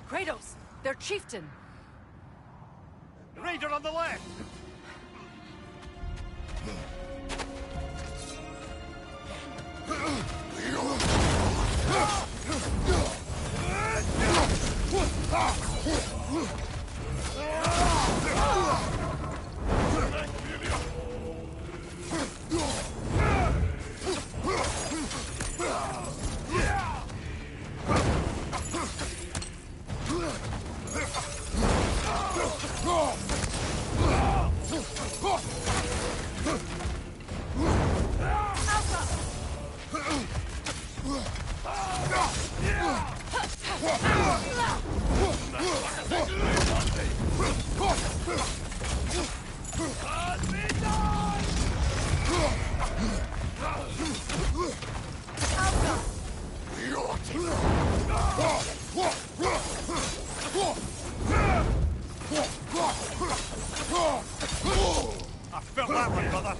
Kratos, their chieftain! Raider on the left! I felt that one, brother.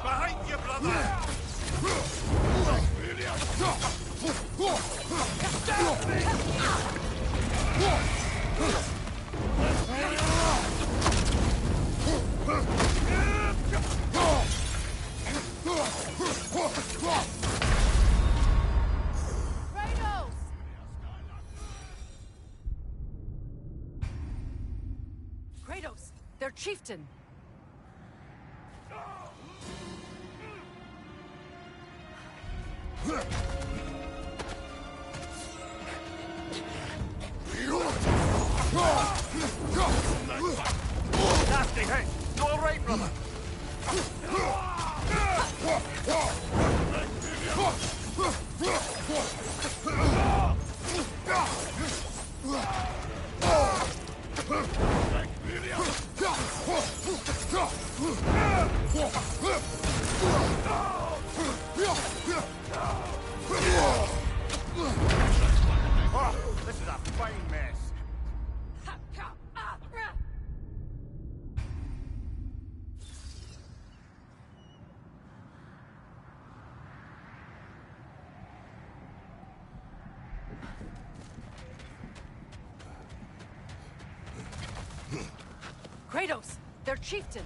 Behind you, brother! Kratos, their chieftain! Nasty hit! You alright, brother? Oh, this is a fine mess. Kratos, their chieftain!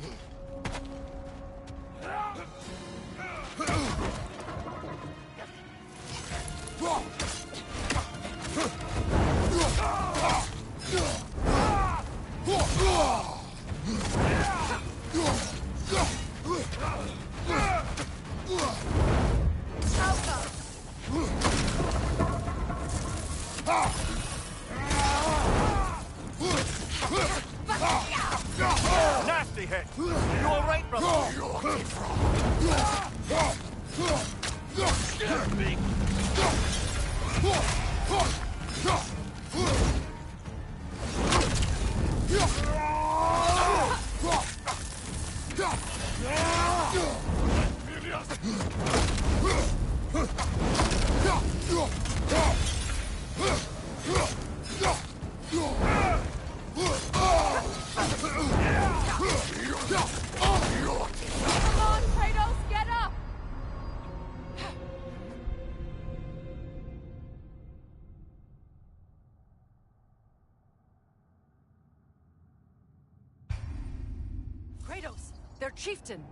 Nasty hit! You alright, brother? Come on, Kratos, get up! Kratos, their chieftain!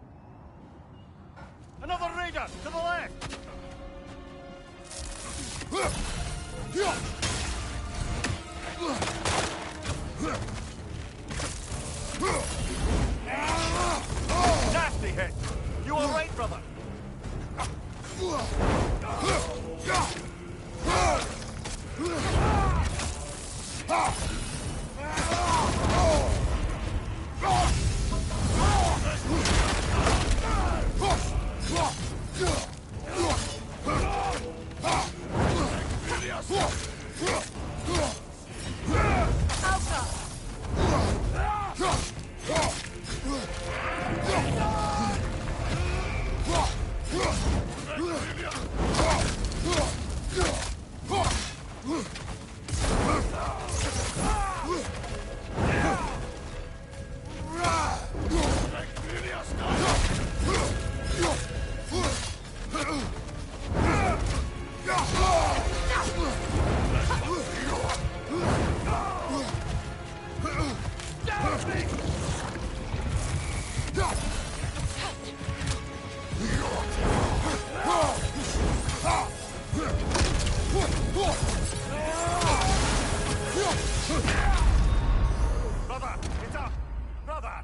Another raider! To the left! Nasty hit! You alright, brother? Brother, it's up! Brother!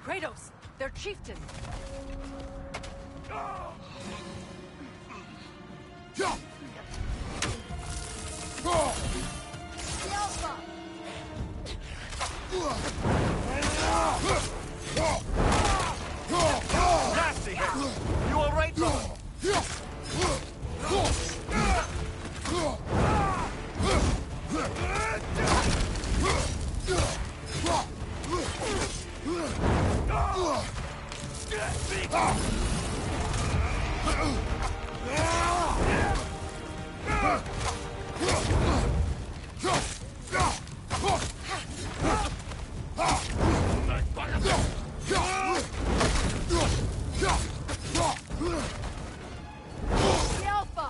Kratos, their chieftain. Nasty hit! You all right, brother? The Alpha!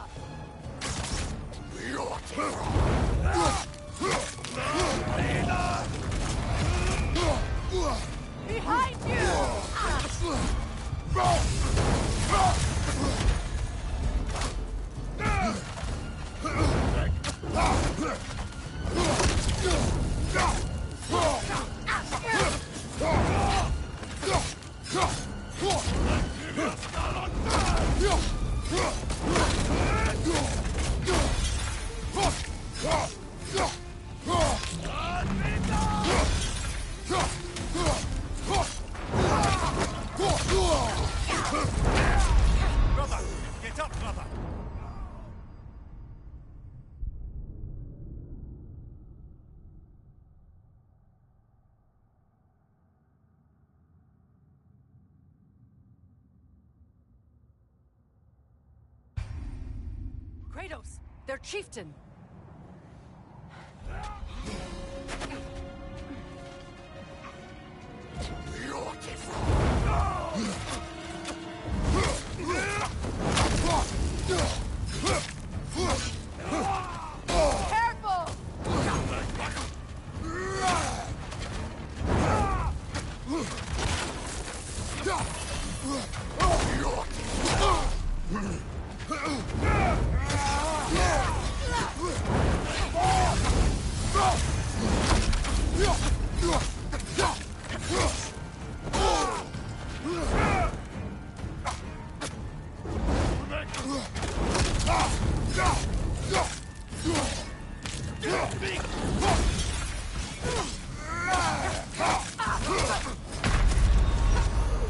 Behind you! Brother! Get up, brother! Kratos, their chieftain. Careful!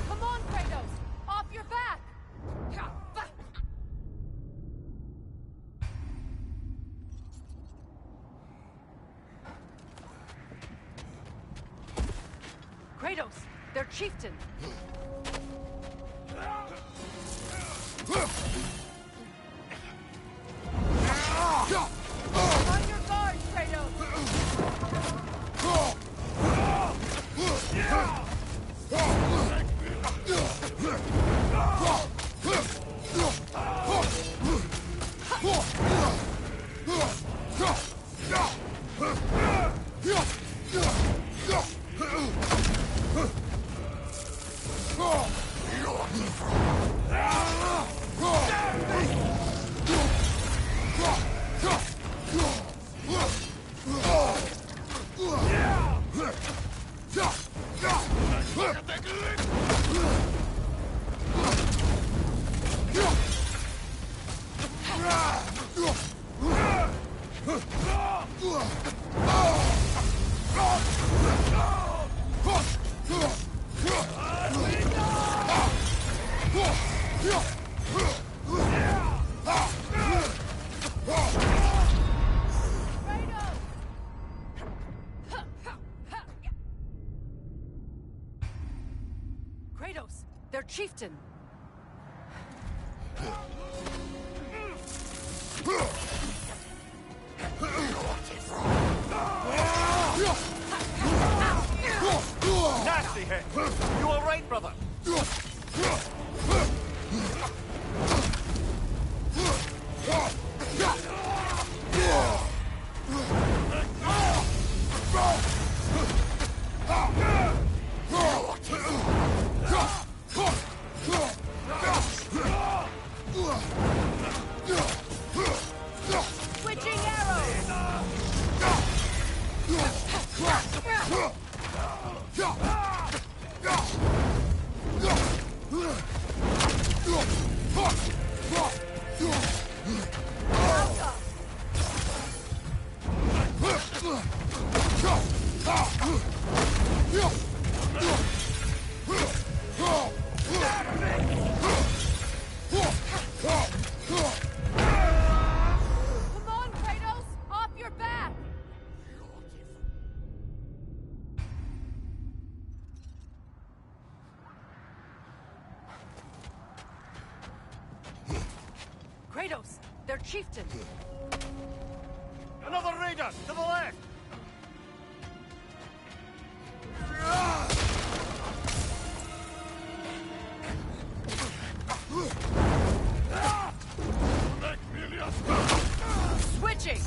Come on, Kratos! Off your back! Kratos, their chieftain. On your guard, Kratos! Kratos, their chieftain. hit. You all right, brother? Switching arrows! Come on, Kratos! Off your back! Kratos! Their chieftain! Another raider! To the left! Switching!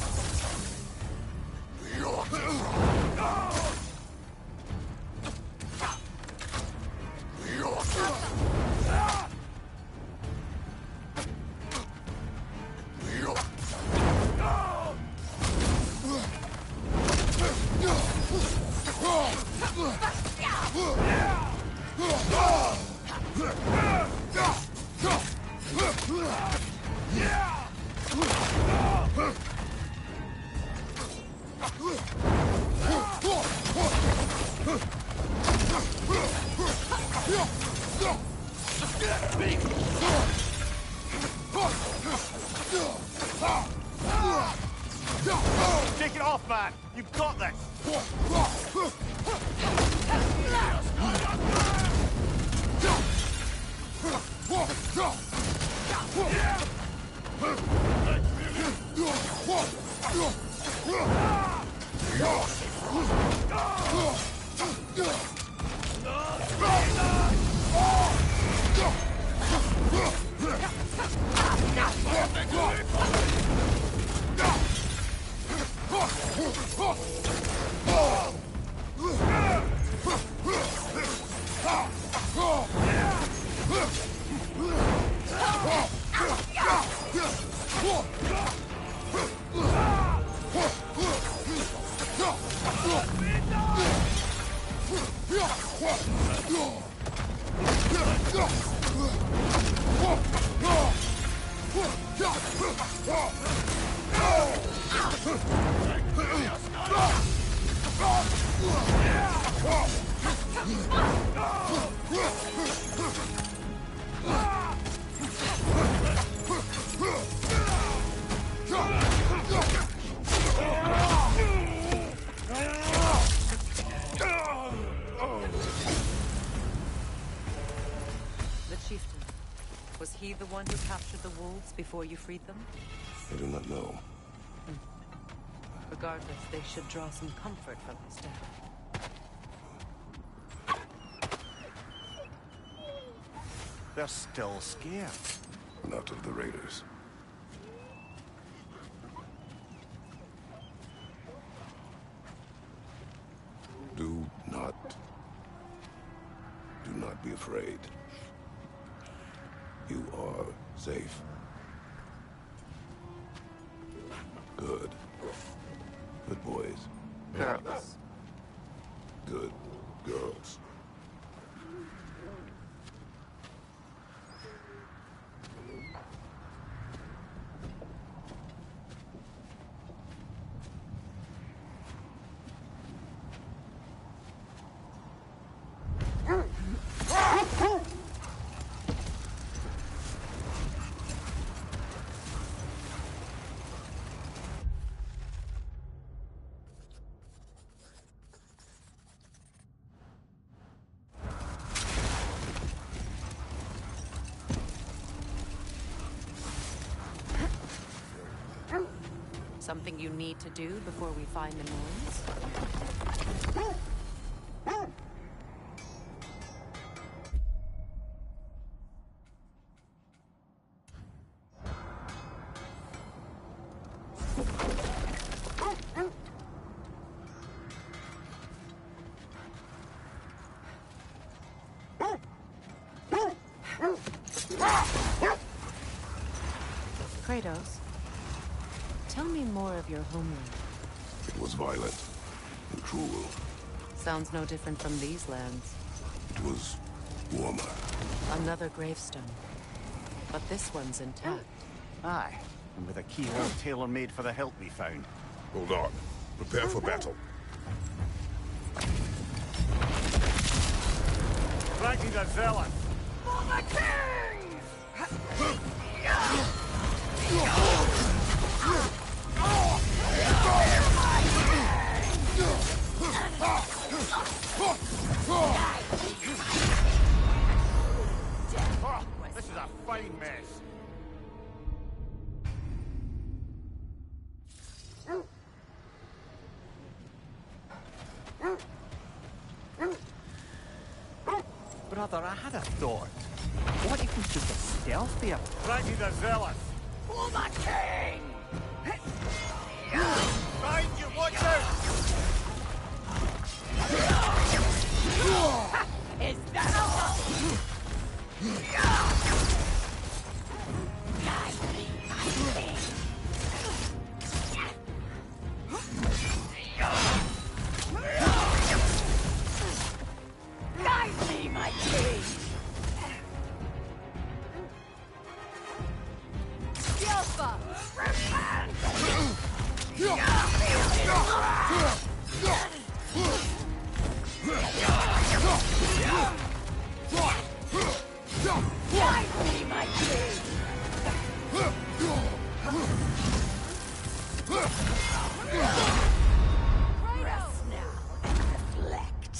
Take it off, man! You've got this! The chieftain. Was he the one who captured the wolves before you freed them? I do not know. Regardless, they should draw some comfort from his death. They're still scared. Not of the raiders. Do not be afraid. You are safe. Good. Good boys. Girls. Good girls. Something you need to do before we find the moons? Kratos, tell me more of your homeland. It was violent and cruel. Sounds no different from these lands. It was warmer. Another gravestone. But this one's intact. Aye, and with a keyhole tailor-made for the hilt we found. Hold on. Prepare for battle. Dragging the zealot! For the king! Oh, this is a fine mess. Brother, I had a thought. What if we took a stealthy approach? Dragging the zealot! For the king! Behind you, watch out! Is that all? Guide me, my king! Yelpa! Repent! Guide me, my king! Rest now and reflect.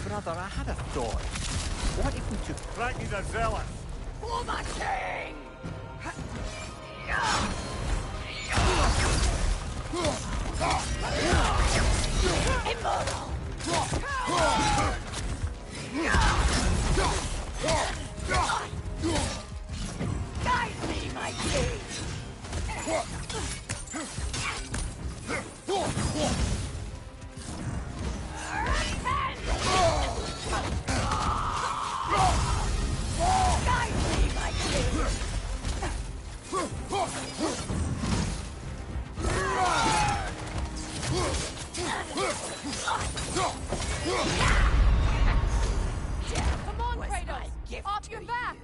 Brother, I had a thought. What if we took Dragging the zealot? For the king! Immortal! Guide me, my king! Guide me, my king! Come on, Was Kratos! my gift Off to your you. back!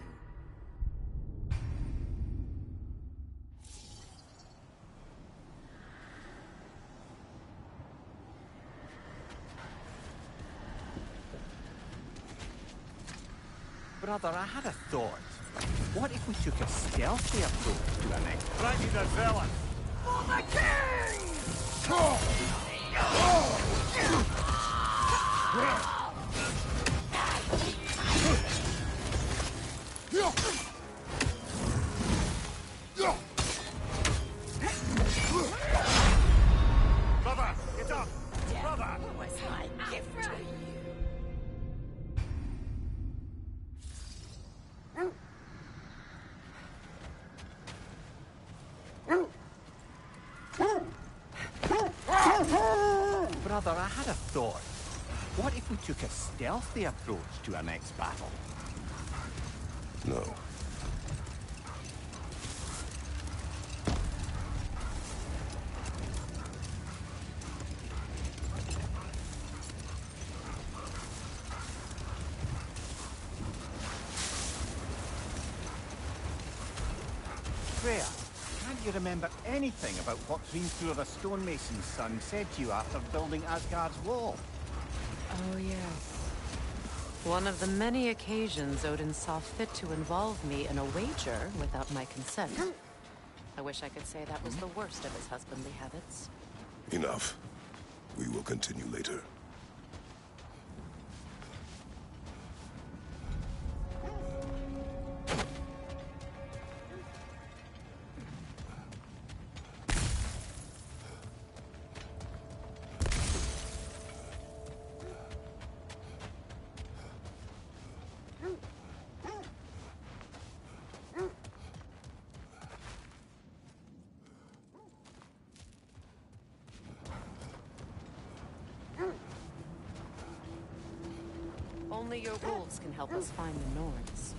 Brother, I had a thought. What if we took a stealthy approach to our next Dragging the zealot? For the king! Brother, get up! Brother! Was my gift to you. Brother, I had a thought. What if we took a stealthy approach to our next battle? No. Freya, can't you remember anything about what Hrimthur the stonemason's son said to you after building Asgard's wall? Oh, yes. One of the many occasions Odin saw fit to involve me in a wager without my consent. I wish I could say that was the worst of his husbandly habits. Enough. We will continue later. Only your wolves can help us find the Norns.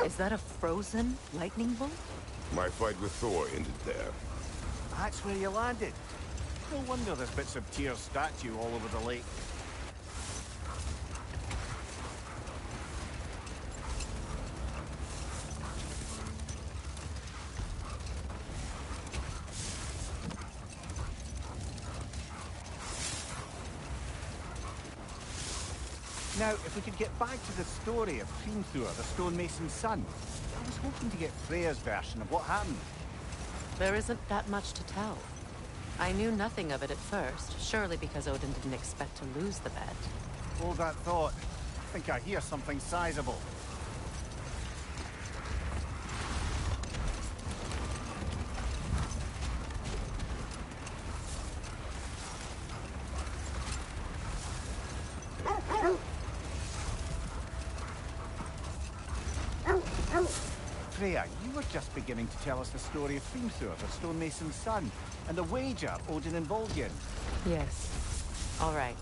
Is that a frozen lightning bolt? My fight with Thor ended there. That's where you landed. No wonder there's bits of Tyr's statue all over the lake. Now, if we could get back to the story of Hrimthur, the stonemason's son, I was hoping to get Freya's version of what happened. There isn't that much to tell. I knew nothing of it at first, surely because Odin didn't expect to lose the bet. Hold that thought. I think I hear something sizable. Freya, you were just beginning to tell us the story of Hrimthur, the stonemason's son, and the wager Odin involved you in. Yes. All right.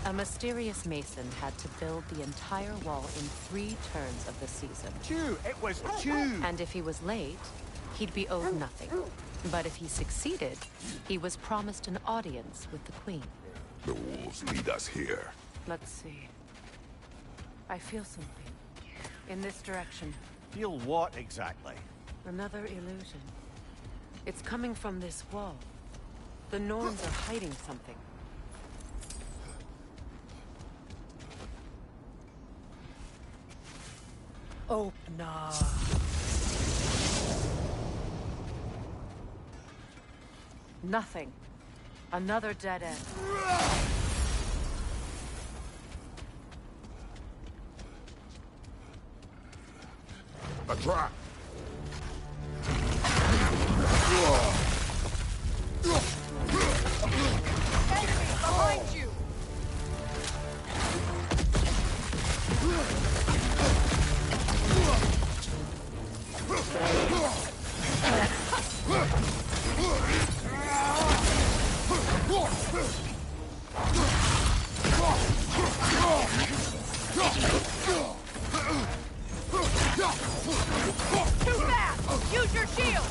A mysterious mason had to build the entire wall in 3 turns of the season. It was 2! And if he was late, he'd be owed nothing. But if he succeeded, he was promised an audience with the queen. The wolves lead us here. Let's see. I feel something. In this direction. Feel what exactly? Another illusion. It's coming from this wall. The Norns are hiding something. Open up. Nothing. Another dead end. A trap! Enemy behind you! Too fast! Use your shield!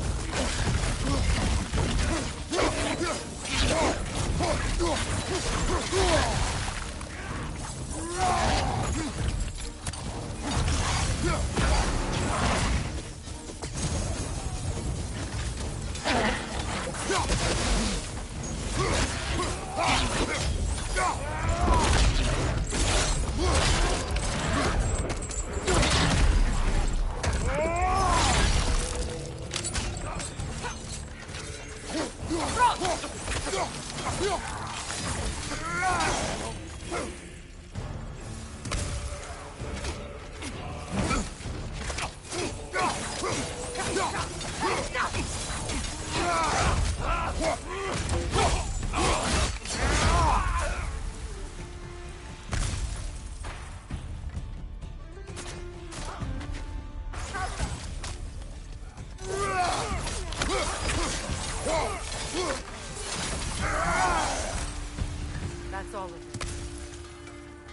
That's all of it.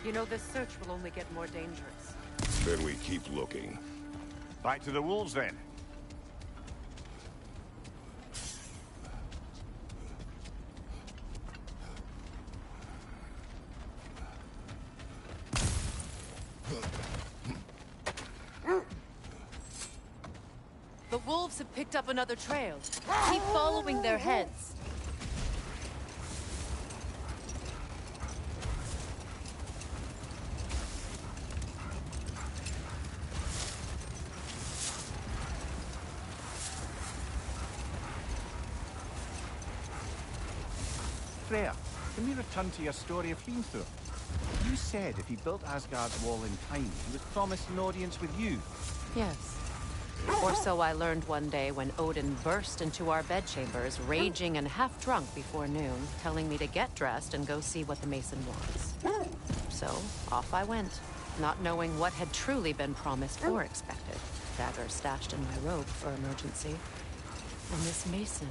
You know, this search will only get more dangerous. Then we keep looking. Back to the wolves then. The wolves have picked up another trail. Keep following their heads. Freya, can we return to your story of Hrimthur? You said if he built Asgard's wall in time, he was promised an audience with you. Yes. Or so I learned one day when Odin burst into our bedchambers, raging and half drunk before noon, telling me to get dressed and go see what the mason wants. So, off I went, not knowing what had truly been promised or expected. Dagger stashed in my robe for emergency. And this mason,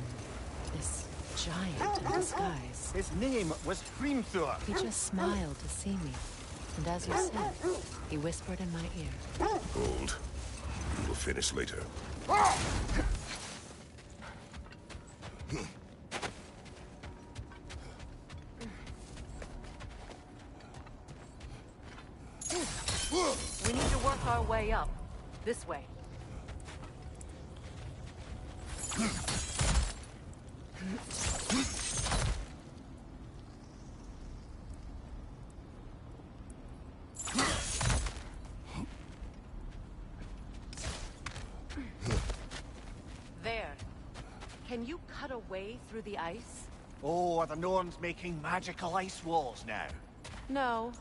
this giant in disguise. His name was Flamethrower. He just smiled to see me. And as you said, he whispered in my ear. Hold. We will finish later. We need to work our way up. This way. There. Can you cut a way through the ice? Oh, are the Norns making magical ice walls now? No.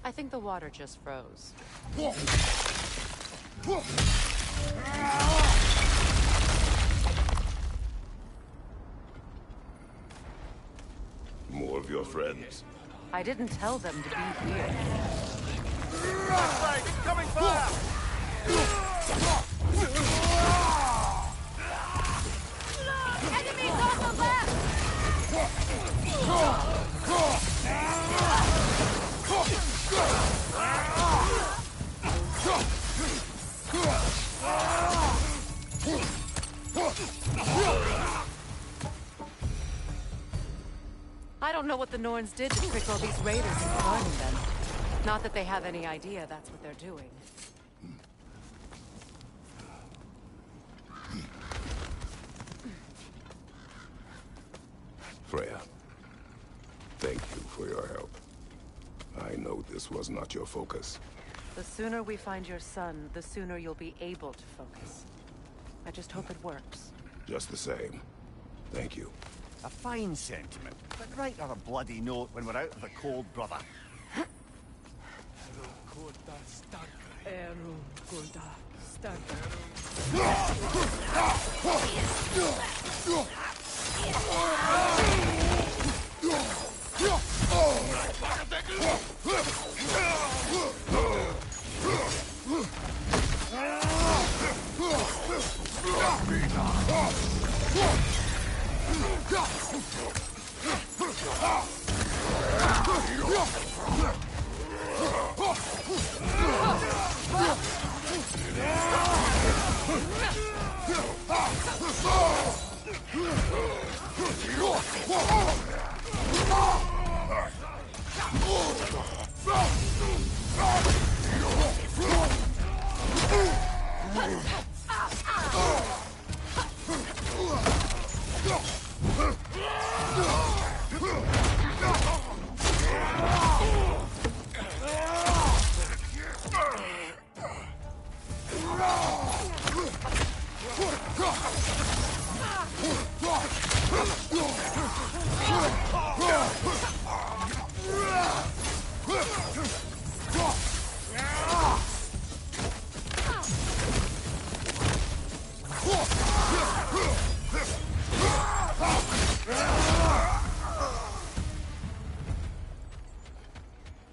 I think the water just froze. More of your friends. I didn't tell them to be here. That's right, it's coming fast! Enemies on the left! I don't know what the Norns did to trick all these raiders into joining them. Not that they have any idea that's what they're doing. Freya, thank you for your help. I know this was not your focus. The sooner we find your son, the sooner you'll be able to focus. I just hope it works. Just the same. Thank you. A fine sentiment, but write her a bloody note when we're out of the cold, brother.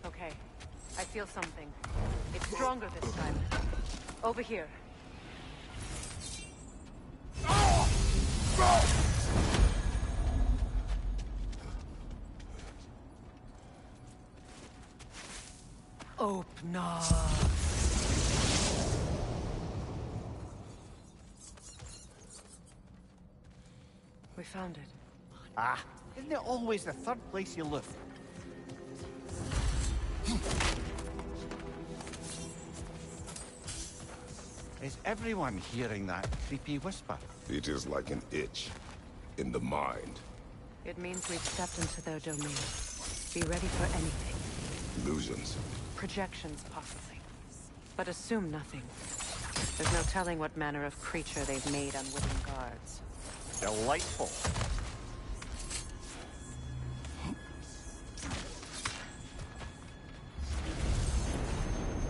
Okay, I feel something. It's stronger this time. Over here. Open up. We found it. Ah, isn't it always the third place you look? Is everyone hearing that creepy whisper? It is like an itch in the mind. It means we've stepped into their domain. Be ready for anything. Illusions. Projections, possibly. But assume nothing. There's no telling what manner of creature they've made unwitting guards. Delightful.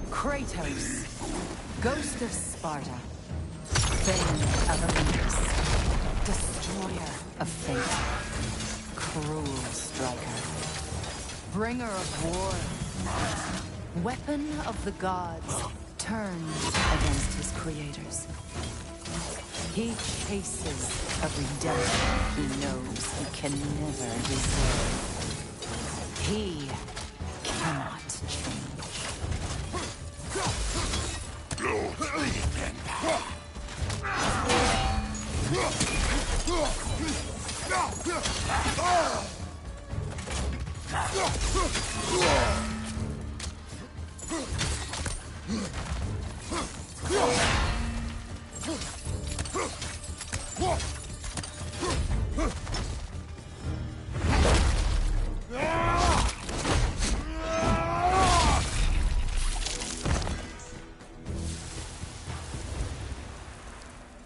Kratos, Ghost of Sparta, Bane of Olympus, Destroyer of Fate, Cruel Striker, Bringer of War, Weapon of the gods, turned against his creators. He chases a redemption he knows he can never deserve. He cannot change.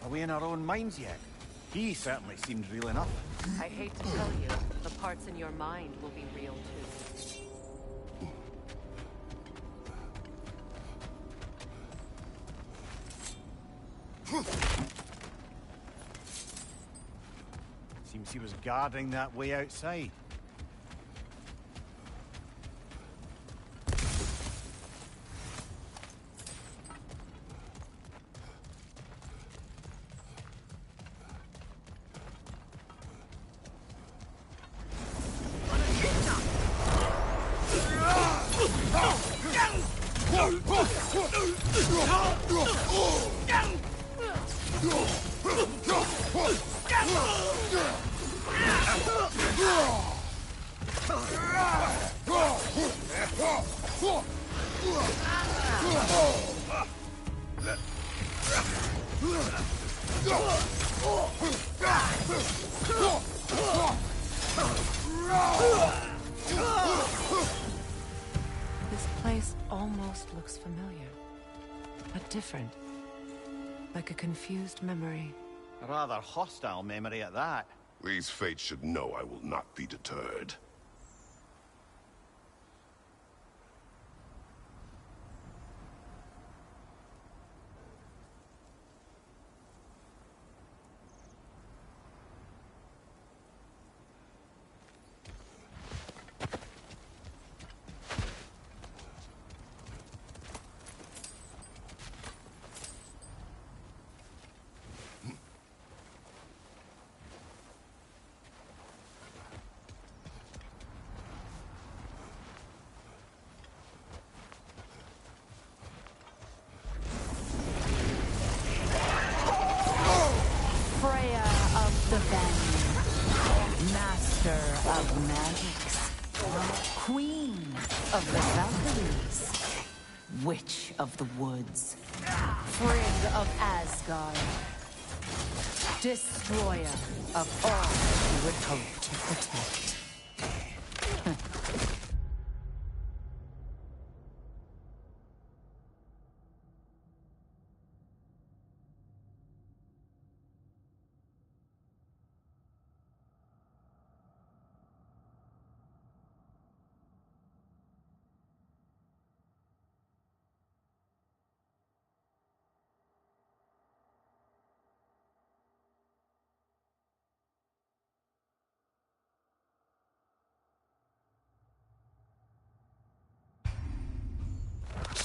Are we in our own minds yet? He certainly seemed real enough. I hate to tell you, the parts in your mind will be real too. Seems he was guarding that way outside. This place almost looks familiar, but different. Like a confused memory. A rather hostile memory at that. These fates should know I will not be deterred. The Vanir, master of magics, queen of the Valkyries, witch of the woods, Frigg of Asgard, destroyer of all you would hope to protect.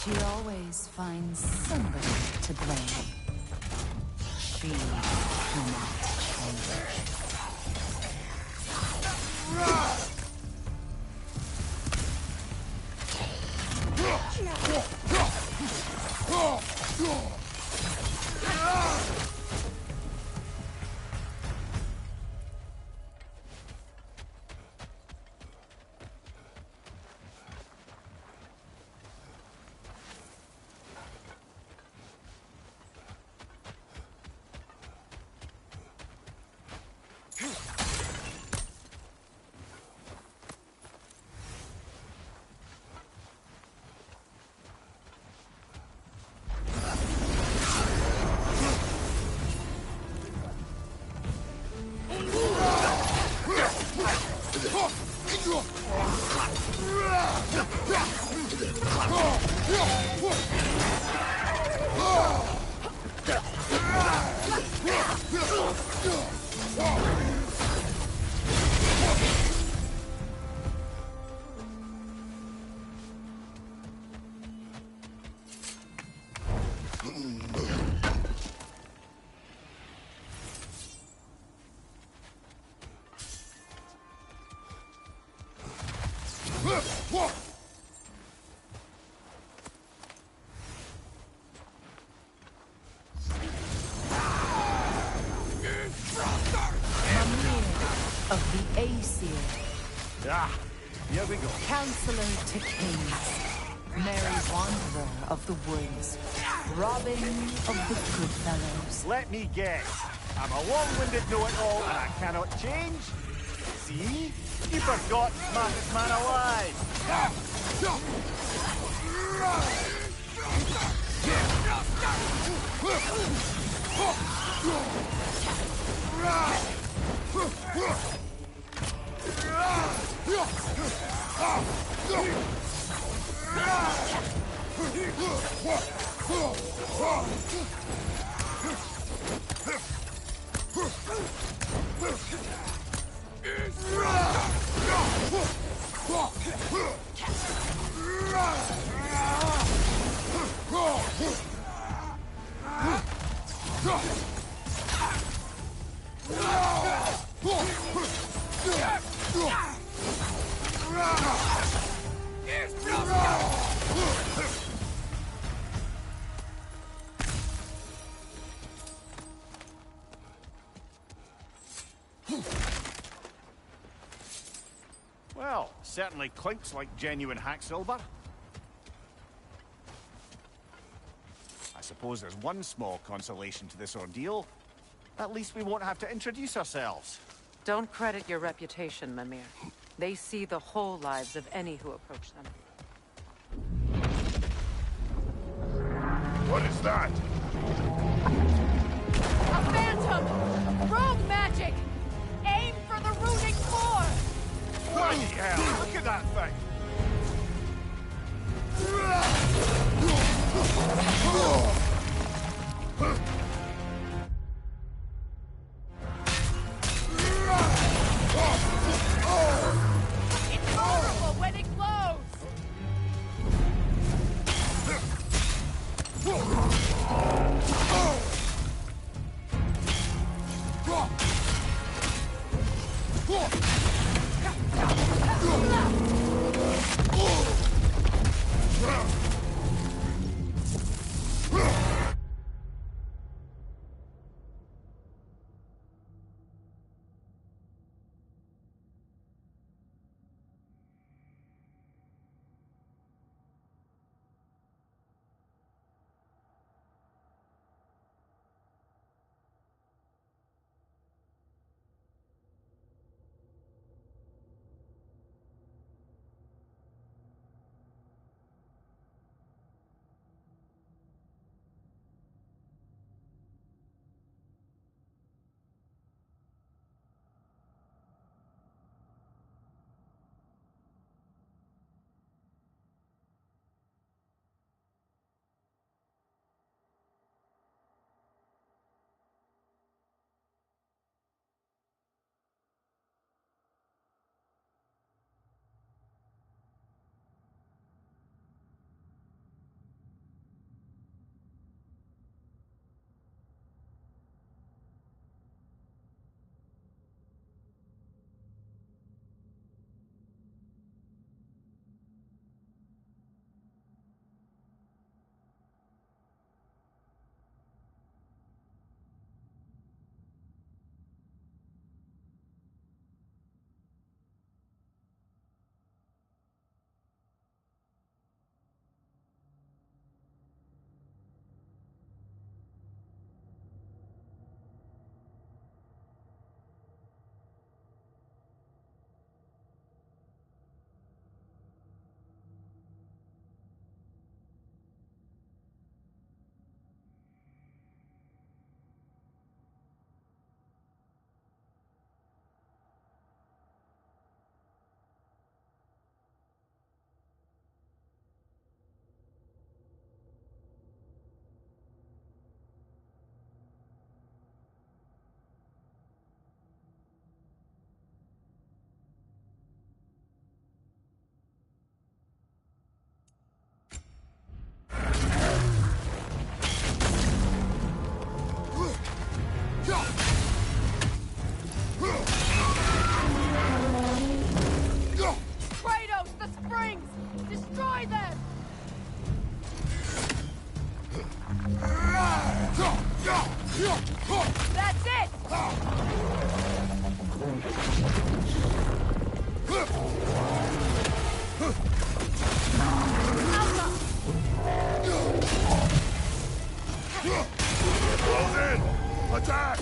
She always finds somebody to blame. She cannot Of the Aesir, Ah, here we go. Counselor to Kings, Merry Wanderer of the Woods, Robin of the Goodfellows. Let me guess. I'm a long-winded know-it-all and I cannot change? See? You forgot smartest man alive. Well, certainly clinks like genuine hack silver. I suppose there's one small consolation to this ordeal. At least we won't have to introduce ourselves. Don't credit your reputation, Mimir. They see the whole lives of any who approach them. What is that? A phantom! Rogue magic! Aim for the rooting core! Bloody hell! Look at that thing! It's horrible when it glows! That's it! Close in! Attack!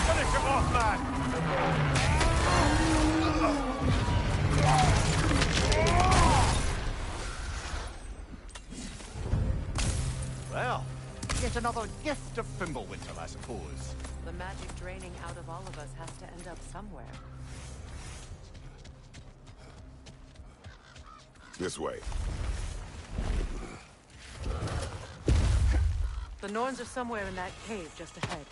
Finish him off, man! Well, yet another gift of Fimbulwinter, I suppose. The magic draining out of all of us has to end up somewhere. This way. The Norns are somewhere in that cave just ahead.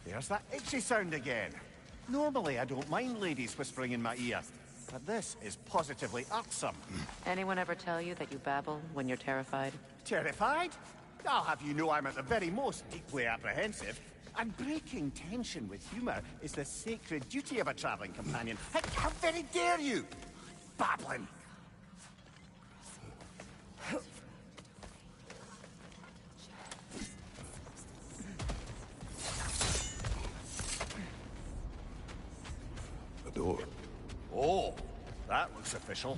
There's that itchy sound again. Normally, I don't mind ladies whispering in my ear, but this is positively irksome. Anyone ever tell you that you babble when you're terrified? Terrified? I'll have you know I'm at the very most deeply apprehensive. And breaking tension with humor is the sacred duty of a traveling companion. How very dare you! Babbling! The door. Oh, that looks official.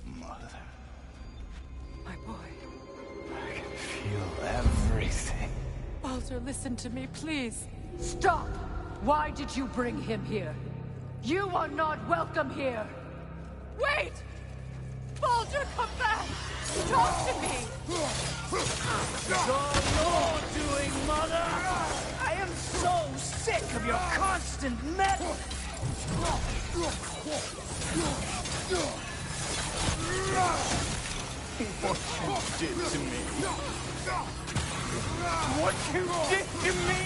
Mother. My boy. I can feel everything. Baldur, listen to me, please. Stop! Why did you bring him here? You are not welcome here! Wait! Baldur, come back! Talk to me! It's all you're doing, Mother! I am so sick of your constant meddling! What you did to me! What you did to me!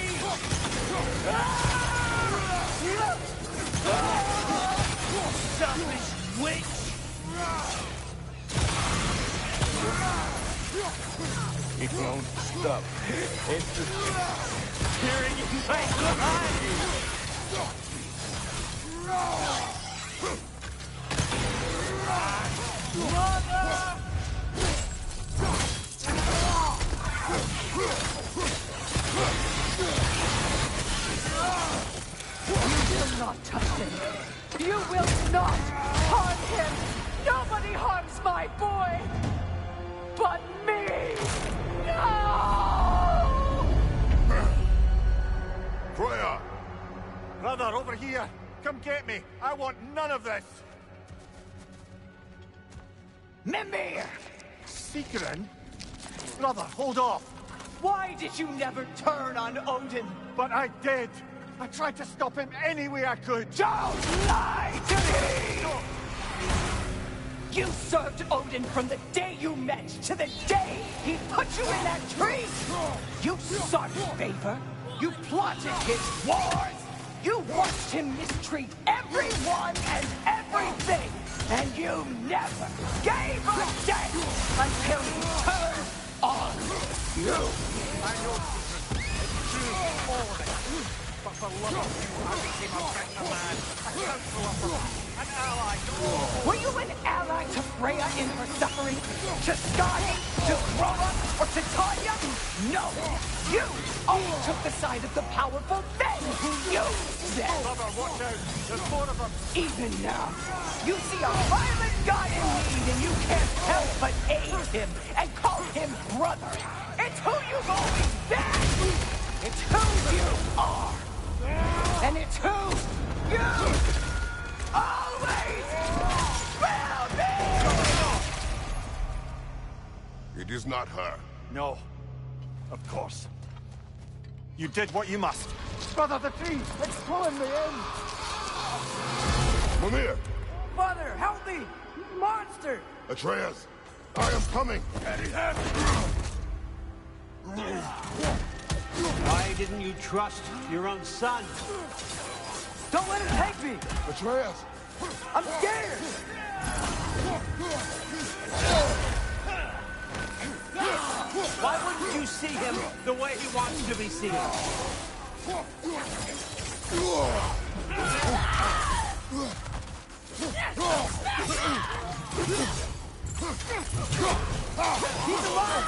Selfish witch! It won't stop. It's just tearing inside behind you. Mother! You will not touch him! You will not harm him! Nobody harms my boy! But me! No! Freya! Brother, over here! Come get me! I want none of this! Mimir! Seekerin? Brother, hold off! Why did you never turn on Odin? But I did! I tried to stop him any way I could! Don't lie to me! You served Odin from the day you met to the day he put you in that tree! You sought favor, you plotted his wars, you watched him mistreat everyone and everything, and you never gave a damn until he turned on you! I know, Seekerin. It's true, all of it. But for love of you, I became a better man, a counselor, an ally to all. Were you an ally to Freya in her suffering? To Skadi? To Groma? Or to Tanya? No! You all took the side of the powerful then who used them! Brother, watch out! There's more of them! Even now, you see a violent god in need and you can't help but aid him and call him brother! It's who you've always been! It's who you are! And it's who you always will be! It is not her. No. Of course. You did what you must. Brother, the tree! It's pulling me in! Mimir! Father, help me! Monster! Atreus! I am coming! Why didn't you trust your own son? Don't let him take me! Atreus! I'm scared! Why wouldn't you see him the way he wants to be seen? He's alive!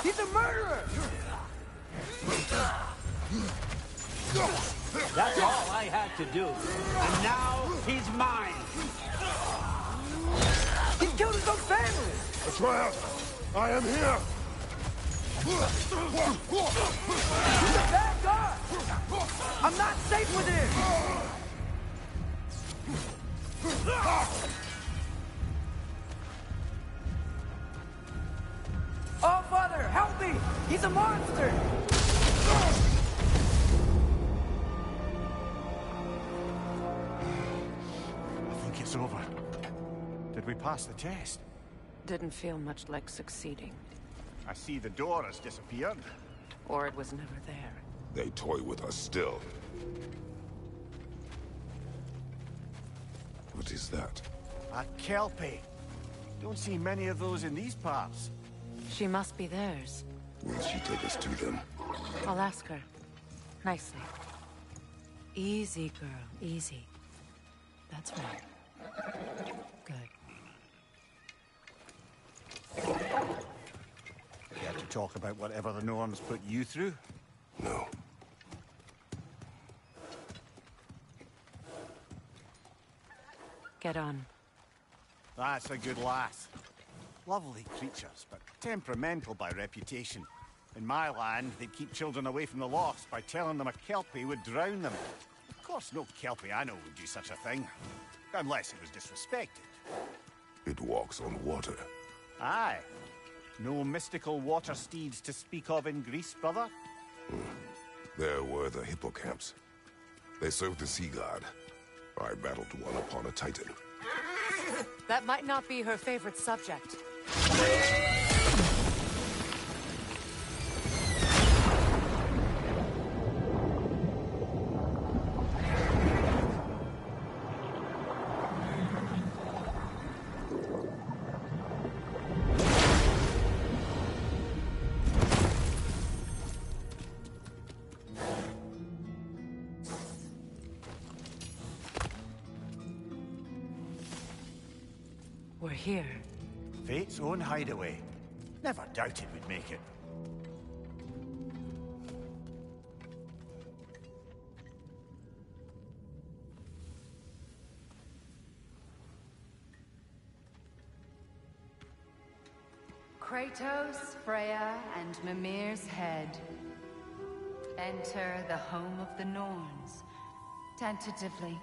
He's a murderer! That's all I had to do. And now he's mine. He killed his own family! Atreus! I am here! He's a bad guy! I'm not safe with him! Oh, Father, help me! He's a monster! I think it's over. Did we pass the test? Didn't feel much like succeeding. I see the door has disappeared. Or it was never there. They toy with us still. What is that? A kelpie. Don't see many of those in these parts. She must be theirs. Will she take us to them? I'll ask her. Nicely. Easy, girl. Easy. That's right. Good. Care to talk about whatever the norms put you through? No. Get on. That's a good lass. Lovely creatures, but temperamental by reputation. In my land, they'd keep children away from the lost by telling them a kelpie would drown them. Of course, no kelpie I know would do such a thing. Unless it was disrespected. It walks on water. Aye. No mystical water steeds to speak of in Greece, brother? There were the hippocamps. They served the sea god. I battled one upon a titan. That might not be her favorite subject. We're here. Fate's own hideaway. Never doubted we'd make it. Kratos, Freya, and Mimir's head. Enter the home of the Norns. Tentatively.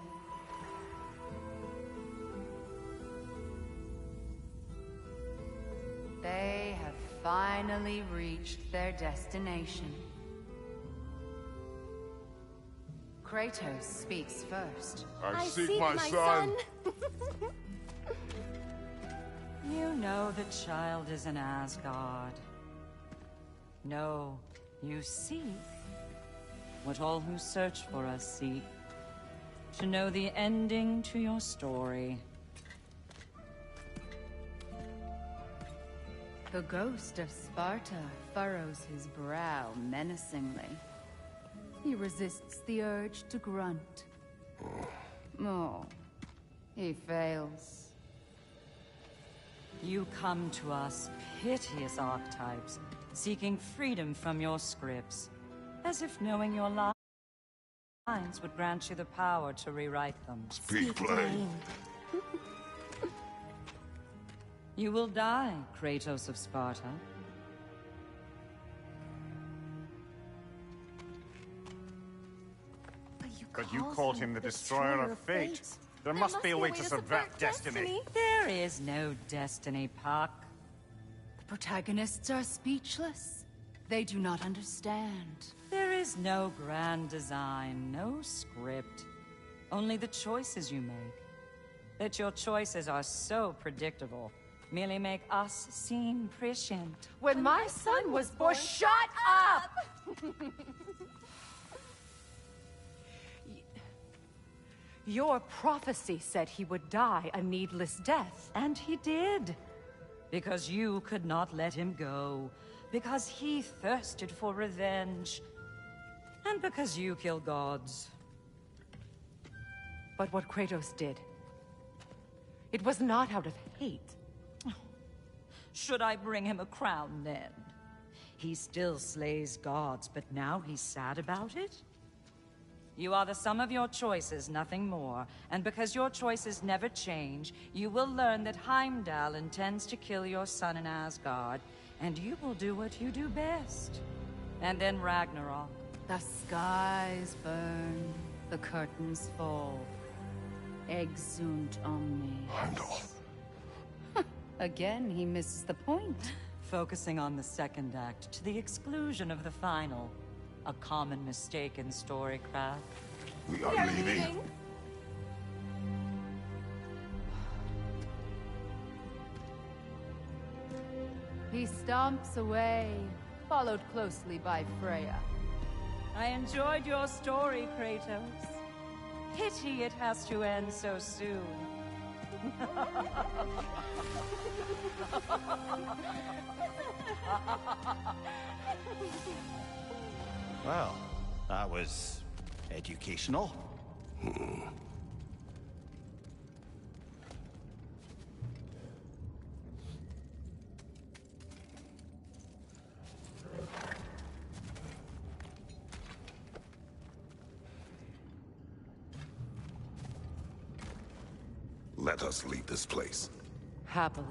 They have finally reached their destination. Kratos speaks first. I seek my son. You know the child is an Asgard. No, you seek what all who search for us seek. To know the ending to your story. The ghost of Sparta furrows his brow menacingly. He resists the urge to grunt. Oh, he fails. You come to us, piteous archetypes, seeking freedom from your scripts, as if knowing your lines would grant you the power to rewrite them. Speak plain. You will die, Kratos of Sparta. But you called him the Destroyer of Fate. There must be a way to subvert destiny. There is no destiny, Puck. The protagonists are speechless. They do not understand. There is no grand design, no script. Only the choices you make. That your choices are so predictable merely make us seem prescient. When my son was born, shut up! Your prophecy said he would die a needless death. And he did. Because you could not let him go. Because he thirsted for revenge. And because you kill gods. But what Kratos did, it was not out of hate. Should I bring him a crown then? He still slays gods, but now he's sad about it? You are the sum of your choices, nothing more. And because your choices never change, you will learn that Heimdall intends to kill your son in Asgard, and you will do what you do best. And then Ragnarok. The skies burn, the curtains fall. Exunt omnes. Heimdall. Again, he misses the point. Focusing on the second act to the exclusion of the final. A common mistake in storycraft. We are leaving. He stomps away, followed closely by Freya. I enjoyed your story, Kratos. Pity it has to end so soon. Well, that was educational. Let us leave this place. Happily.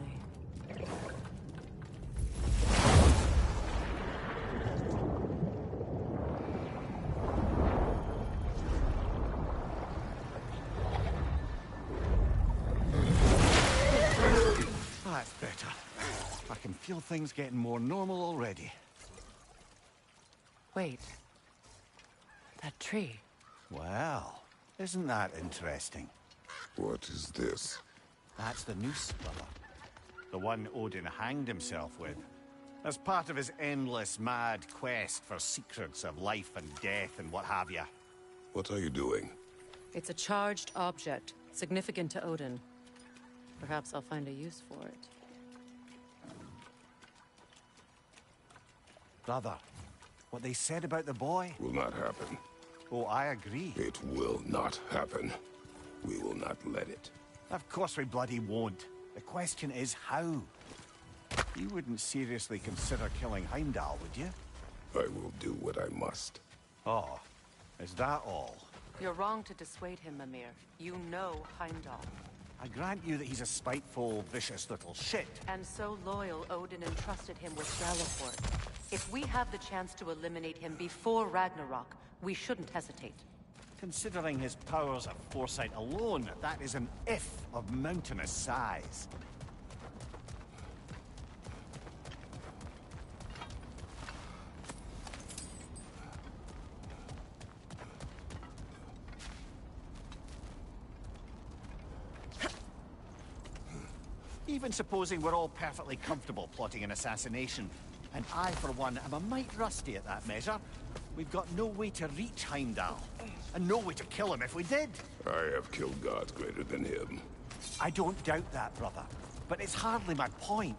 That's better. I can feel things getting more normal already. Wait. That tree. Well, isn't that interesting? What is this? That's the noose, brother. The one Odin hanged himself with. As part of his endless, mad quest for secrets of life and death and what have you. What are you doing? It's a charged object, significant to Odin. Perhaps I'll find a use for it. Brother, what they said about the boy? Will not happen. Oh, I agree. It will not happen. We will not let it. Of course we bloody won't. The question is how? You wouldn't seriously consider killing Heimdall, would you? I will do what I must. Oh, is that all? You're wrong to dissuade him, Mimir. You know Heimdall. I grant you that he's a spiteful, vicious little shit. And so loyal, Odin entrusted him with Gjallarhorn. If we have the chance to eliminate him before Ragnarok, we shouldn't hesitate. Considering his powers of foresight alone, that is an if of mountainous size. Even supposing we're all perfectly comfortable plotting an assassination, and I, for one, am a mite rusty at that measure, we've got no way to reach Heimdall, and no way to kill him if we did. I have killed gods greater than him. I don't doubt that, brother, but it's hardly my point.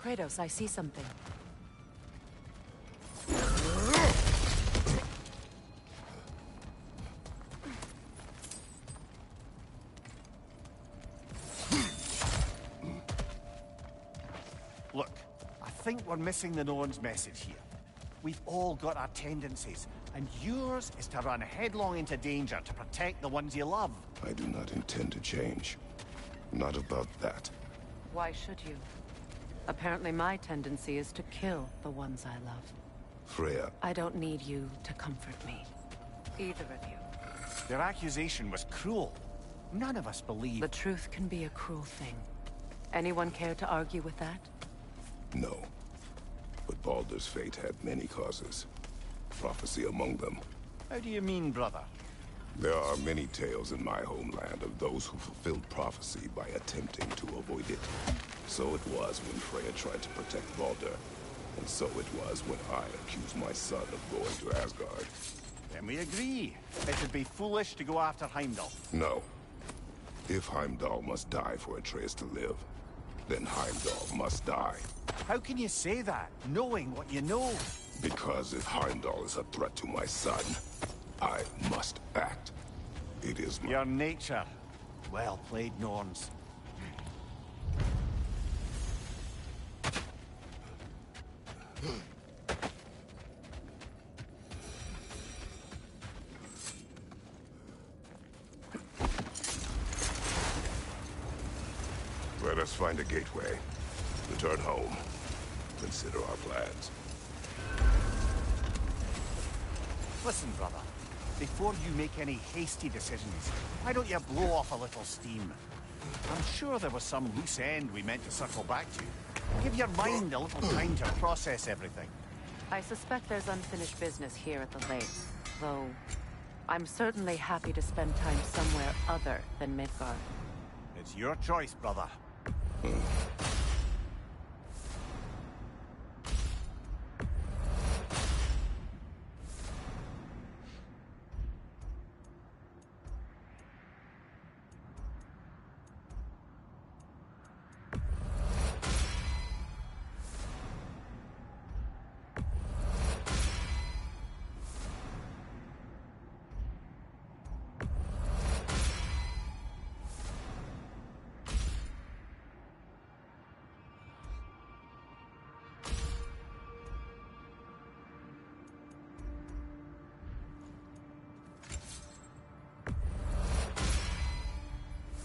Kratos, I see something. think we're missing the Norn's message here. We've all got our tendencies, and yours is to run headlong into danger to protect the ones you love. I do not intend to change. Not about that. Why should you? Apparently my tendency is to kill the ones I love. Freya. I don't need you to comfort me. Either of you. Their accusation was cruel. None of us believe... The truth can be a cruel thing. Anyone care to argue with that? No. But Baldur's fate had many causes. Prophecy among them. How do you mean, brother? There are many tales in my homeland of those who fulfilled prophecy by attempting to avoid it. So it was when Freya tried to protect Baldur. And so it was when I accused my son of going to Asgard. Then we agree. It would be foolish to go after Heimdall. No. If Heimdall must die for Atreus to live, then Heimdall must die. How can you say that, knowing what you know? Because if Heimdall is a threat to my son, I must act. It is my... Your nature. Well played, Norns. Let us find a gateway. Return home. Consider our plans. Listen, brother. Before you make any hasty decisions, why don't you blow off a little steam? I'm sure there was some loose end we meant to circle back to. Give your mind a little time to process everything. I suspect there's unfinished business here at the lake, though I'm certainly happy to spend time somewhere other than Midgard. It's your choice, brother.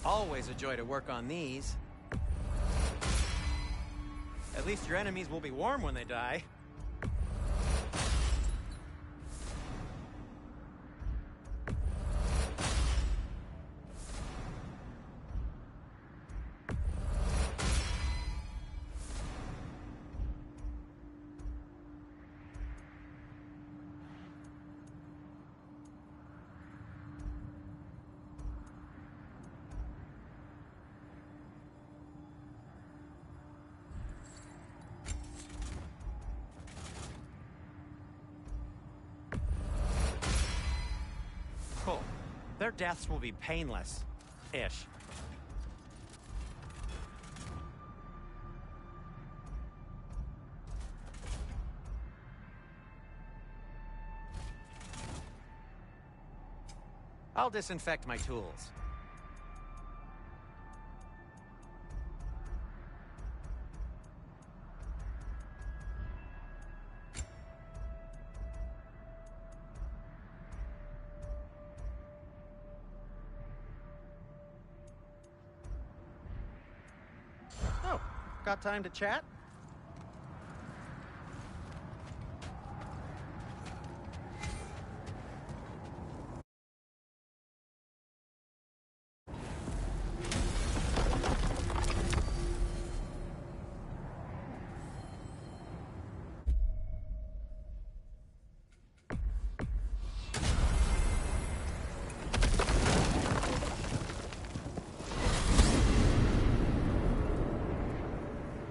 Always a joy to work on these. At least your enemies will be warm when they die. Cool. Their deaths will be painless-ish. I'll disinfect my tools. Oh, got time to chat?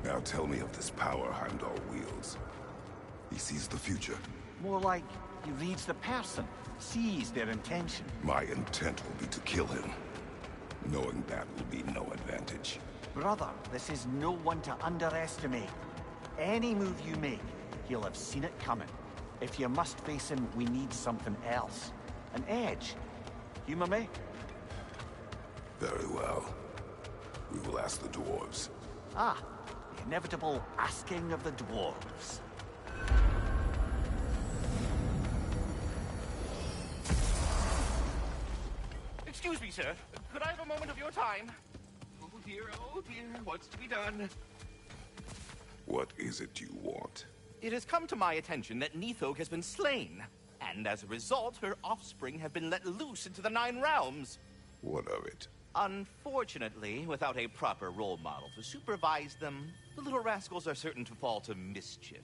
Now tell me of this power Heimdall wields. He sees the future. More like he reads the person, sees their intention. My intent will be to kill him. Knowing that will be no advantage. Brother, this is no one to underestimate. Any move you make, he'll have seen it coming. If you must face him, we need something else. An edge. Humor me? Very well. We will ask the dwarves. Ah, the inevitable asking of the dwarves. Excuse me, sir. Could I have a moment of your time? Oh dear, what's to be done? What is it you want? It has come to my attention that Nithog has been slain, and as a result, her offspring have been let loose into the Nine Realms. What of it? Unfortunately, without a proper role model to supervise them, the little rascals are certain to fall to mischief.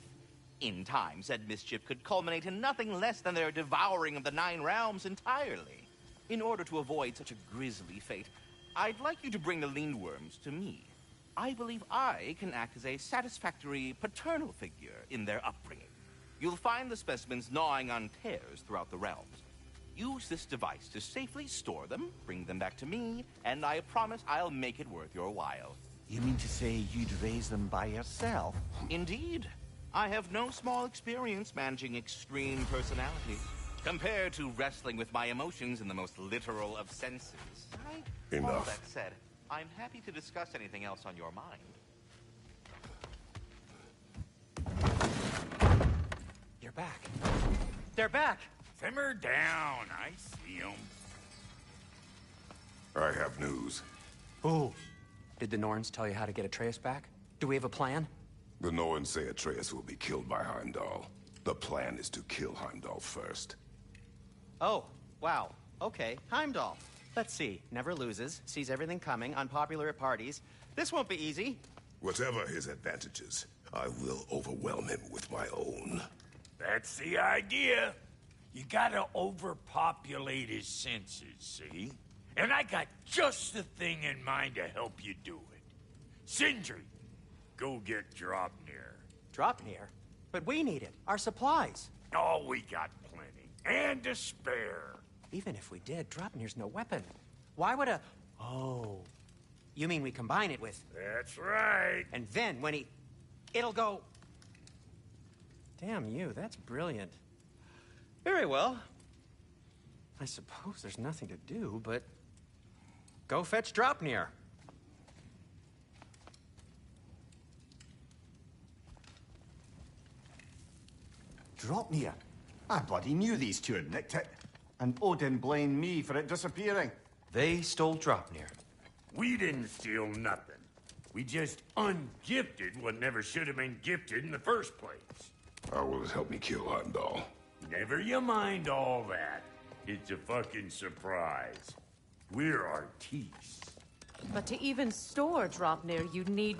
In time, said mischief could culminate in nothing less than their devouring of the Nine Realms entirely. In order to avoid such a grisly fate, I'd like you to bring the Lindworms to me. I believe I can act as a satisfactory paternal figure in their upbringing. You'll find the specimens gnawing on tears throughout the realms. Use this device to safely store them, bring them back to me, and I promise I'll make it worth your while. You mean to say you'd raise them by yourself? Indeed. I have no small experience managing extreme personalities. Compared to wrestling with my emotions in the most literal of senses. Enough. All that said, I'm happy to discuss anything else on your mind. You're back. They're back! Simmer down, I see 'em. I have news. Ooh. Did the Norns tell you how to get Atreus back? Do we have a plan? The Norns say Atreus will be killed by Heimdall. The plan is to kill Heimdall first. Oh, wow. Okay, Heimdall. Let's see. Never loses, sees everything coming, unpopular at parties. This won't be easy. Whatever his advantages, I will overwhelm him with my own. That's the idea. You gotta overpopulate his senses, see? And I got just the thing in mind to help you do it. Sindri, go get Draupnir. Draupnir? But we need it. Our supplies. Oh, we got plenty. And to spare. Even if we did, Draupnir's no weapon. Why would a... Oh. You mean we combine it with... That's right. And then when he... It'll go... Damn you, that's brilliant. Very well. I suppose there's nothing to do, but... Go fetch Draupnir. Draupnir? I bloody knew these two had nicked it. And Odin blamed me for it disappearing. They stole Draupnir. We didn't steal nothing. We just ungifted what never should have been gifted in the first place. How will it help me kill Heimdall? Never you mind all that. It's a fucking surprise. We're artistes. But to even store Draupnir, you'd need...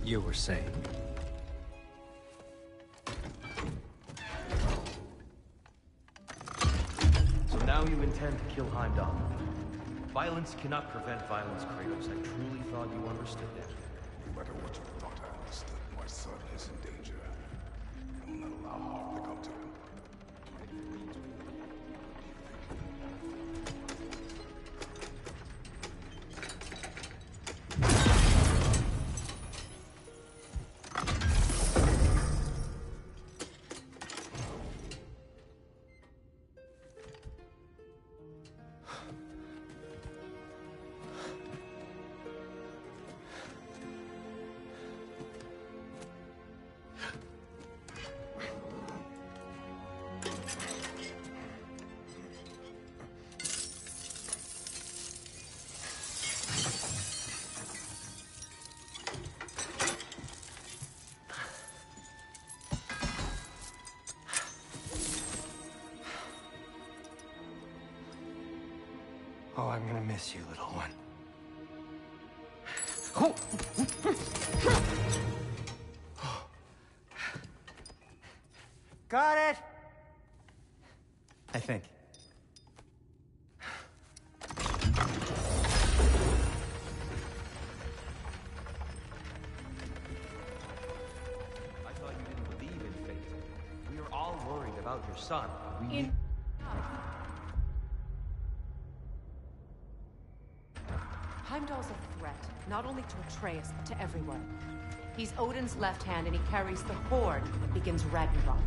You were saying? So now you intend to kill Heimdall. Violence cannot prevent violence, Kratos. I truly thought you understood that. No matter what you thought I understood, my son is in danger. I will not allow harm to come to him. Oh, I'm gonna miss you, little one. Got it! I think. I thought you didn't believe in fate. We are all worried about your son. Heimdall's a threat, not only to Atreus, but to everyone. He's Odin's left hand, and he carries the horde that begins Ragnarok.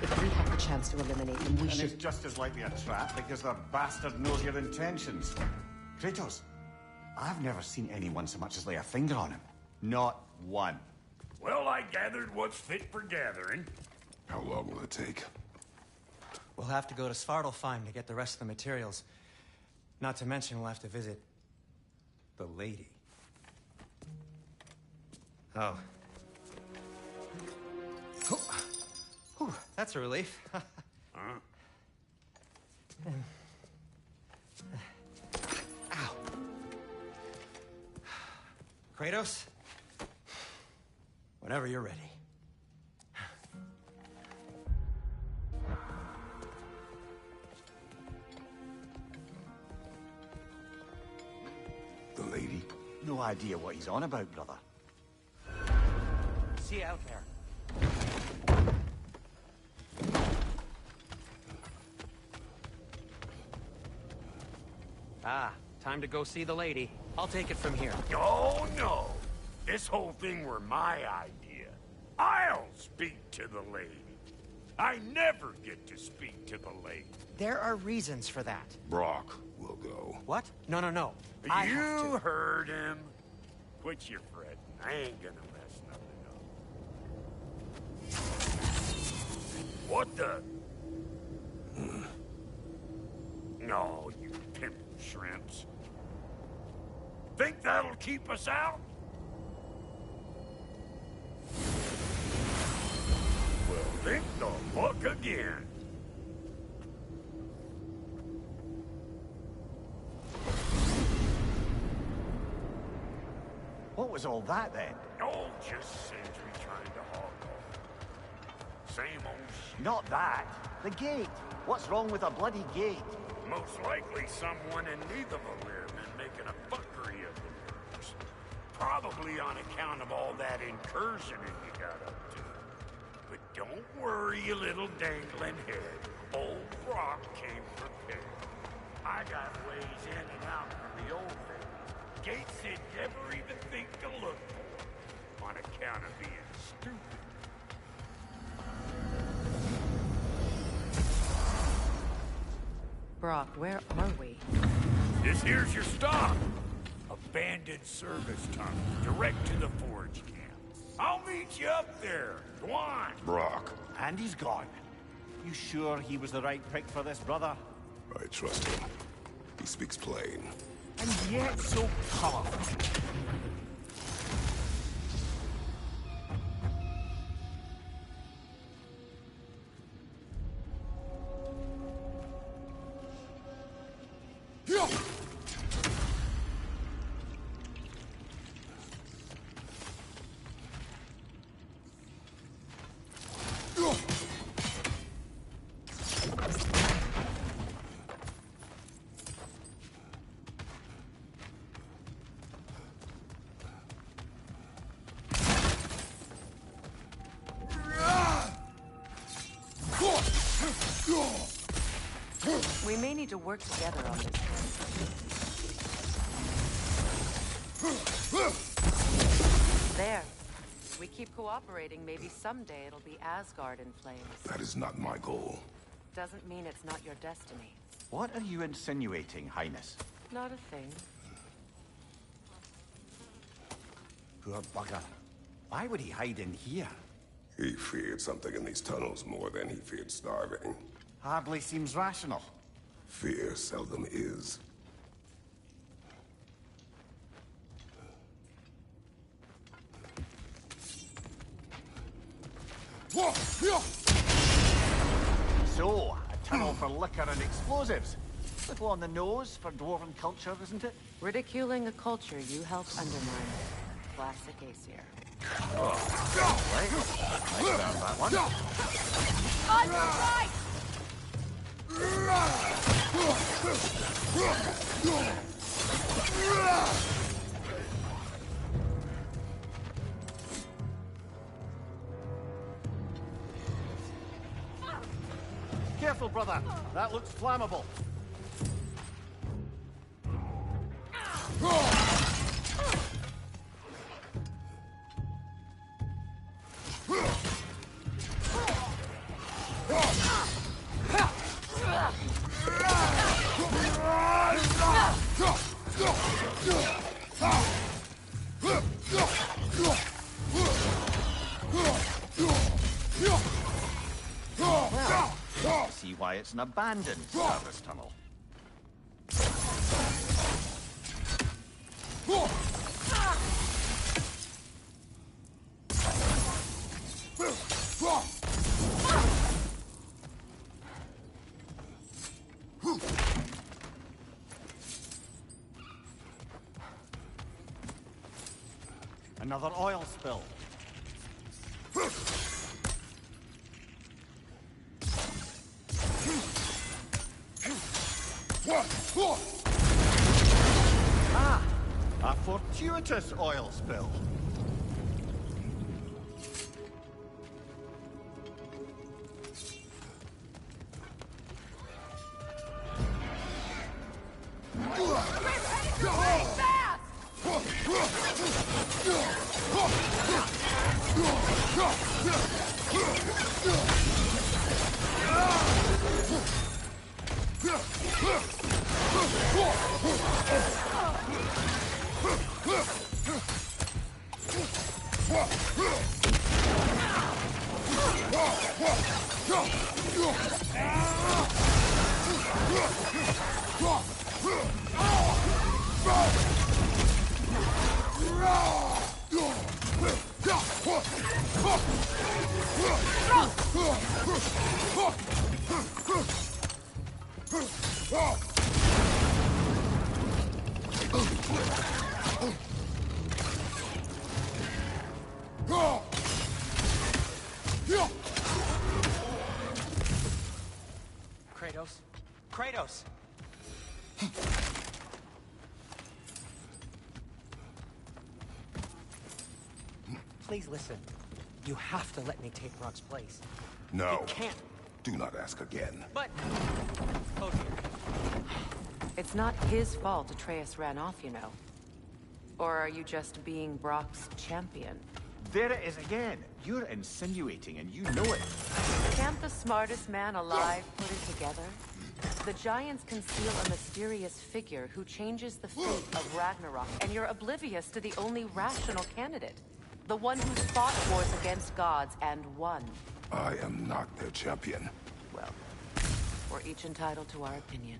If we have the chance to eliminate him, we should... And it's just as likely a trap because the bastard knows your intentions. Kratos, I've never seen anyone so much as lay a finger on him. Not one. Well, I gathered what's fit for gathering. How long will it take? We'll have to go to Svartalfheim to get the rest of the materials. Not to mention we'll have to visit the lady. Oh. Whew, that's a relief. Huh? Ow. Kratos? Whenever you're ready. The lady? No idea what he's on about, brother. See you out there. Ah, time to go see the lady. I'll take it from here. Oh, no. This whole thing were my idea. I'll speak to the lady. I never get to speak to the lady. There are reasons for that. Brock will go. What? No. I have You to. heard him. Quit your fretting. I ain't gonna mess nothing up. What the? No, you pimp shrimps. Think that'll keep us out? Well, think the fuck again. What was all that then? Oh, just Sentry trying to hog off. Same old shit. Not that. The gate. What's wrong with a bloody gate? Most likely someone in Nidavellir been making a fuckery of the works. Probably on account of all that incursioning you got up to. But don't worry, you little dangling head. Old Brock came prepared. I got ways in and out from the old days. Gates they'd never even think to look for. On account of being stupid. Brock, where are we? This here's your stop. Abandoned service tunnel, direct to the forge camp. I'll meet you up there. Go on. Brock. And he's gone. You sure he was the right prick for this, brother? I trust him. He speaks plain. And yet so colorful. We may need to work together on this one. There. We keep cooperating, maybe someday it'll be Asgard in flames. That is not my goal. Doesn't mean it's not your destiny. What are you insinuating, Highness? Not a thing. Poor bugger. Why would he hide in here? He feared something in these tunnels more than he feared starving. Hardly seems rational. Fear seldom is. So, a tunnel for liquor and explosives. Little on the nose for dwarven culture, isn't it? Ridiculing a culture you helped undermine. Classic Aesir. Right. I found that one. On your right! Careful, brother. That looks flammable. why it's an abandoned service tunnel. Another oil spill. Ah! A fortuitous oil spill. Kratos! Please listen. You have to let me take Rock's place. No. You can't. Do not ask again. But... Oh dear. It's not his fault Atreus ran off, you know. Or are you just being Brock's champion? There it is again. You're insinuating and you know it. Can't the smartest man alive put it together? The Giants conceal a mysterious figure who changes the fate of Ragnarok, and you're oblivious to the only rational candidate. The one who's fought wars against gods and won. I am not their champion. Well, we're each entitled to our opinion.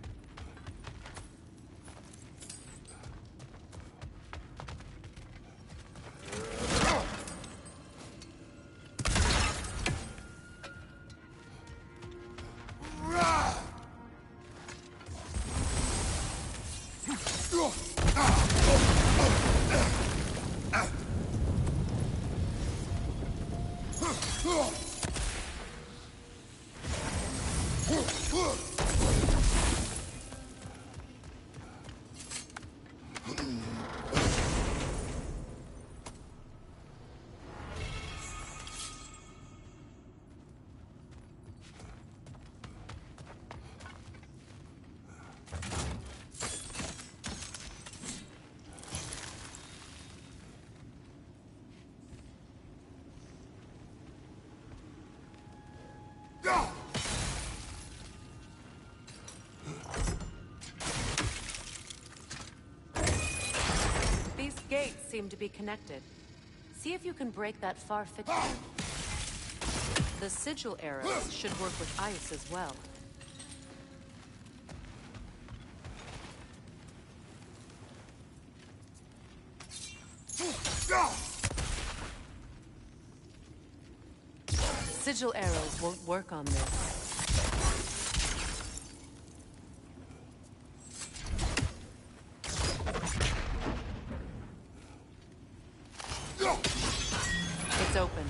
These gates seem to be connected. See if you can break that far fixture. The sigil arrows should work with ice as well. Sigil arrows won't work on this. It's open.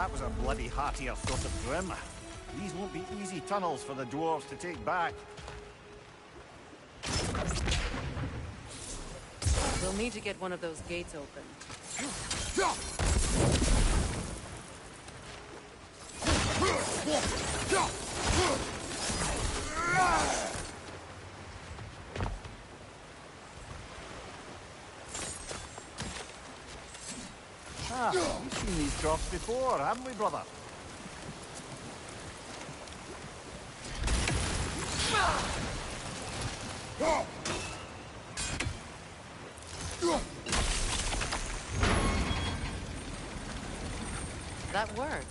That was a bloody heartier sort of grim. These won't be easy tunnels for the dwarves to take back. We'll need to get one of those gates open. Ah, we've seen these drops before, haven't we, brother? That worked.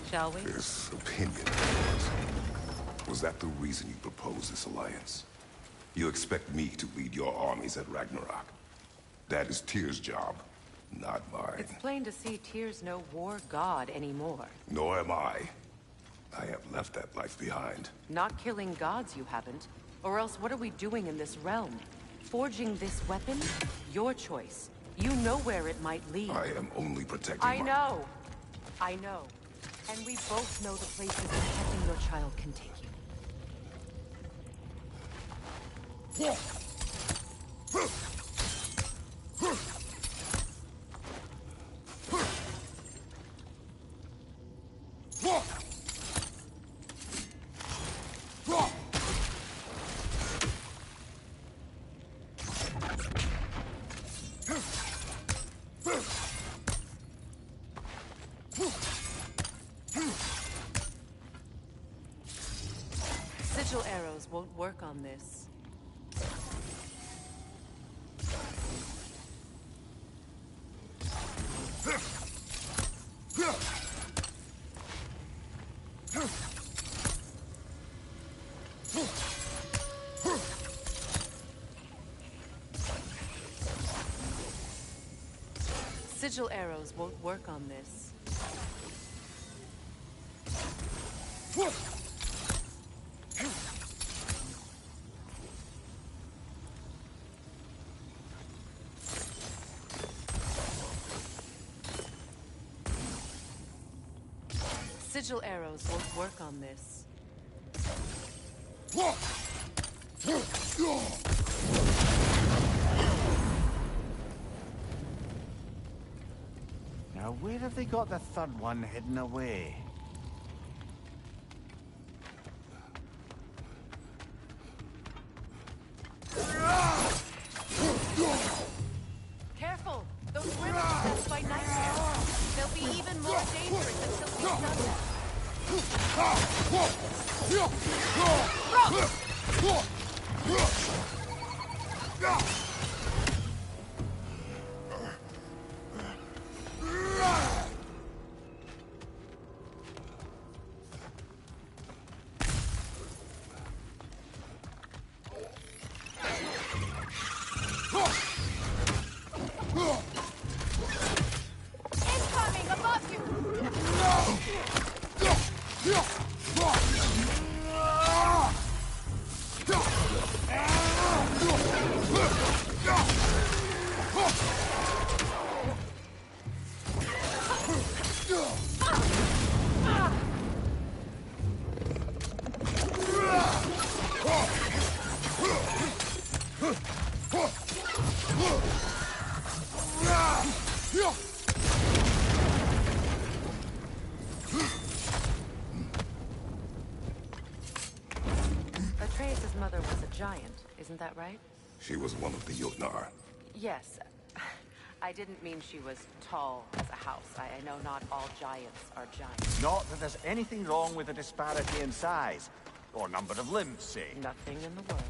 Shall we? This opinion of yours, was that the reason you proposed this alliance? You expect me to lead your armies at Ragnarok? That is Tyr's job, not mine. It's plain to see Tyr's no war god anymore. Nor am I. I have left that life behind. Not killing gods, you haven't. Or else what are we doing in this realm? Forging this weapon? Your choice. You know where it might lead. I am only protecting I know. I know. And we both know the places protecting your child can take you. Sigil arrows won't work on this. Sigil arrows won't work on this. Sigil arrows won't work on this. Now, where have they got the third one hidden away? Careful! Those ribbons are by nightmare. They'll be even more dangerous until we've done that. Incoming above you! Atreus' mother was a giant, isn't that right? She was one of the Jotnar. Yes. I didn't mean she was tall as a house. I know not all giants are giants. Not that there's anything wrong with the disparity in size, or number of limbs, say. Nothing in the world.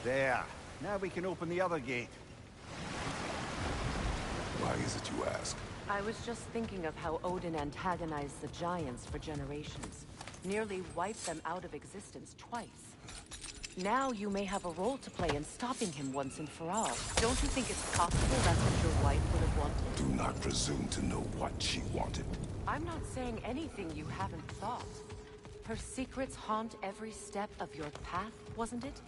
There. Now we can open the other gate. Why is it you ask? I was just thinking of how Odin antagonized the Giants for generations. Nearly wiped them out of existence twice. Now you may have a role to play in stopping him once and for all. Don't you think it's possible that's what your wife would have wanted? Do not presume to know what she wanted. I'm not saying anything you haven't thought. Her secrets haunt every step of your path, wasn't it?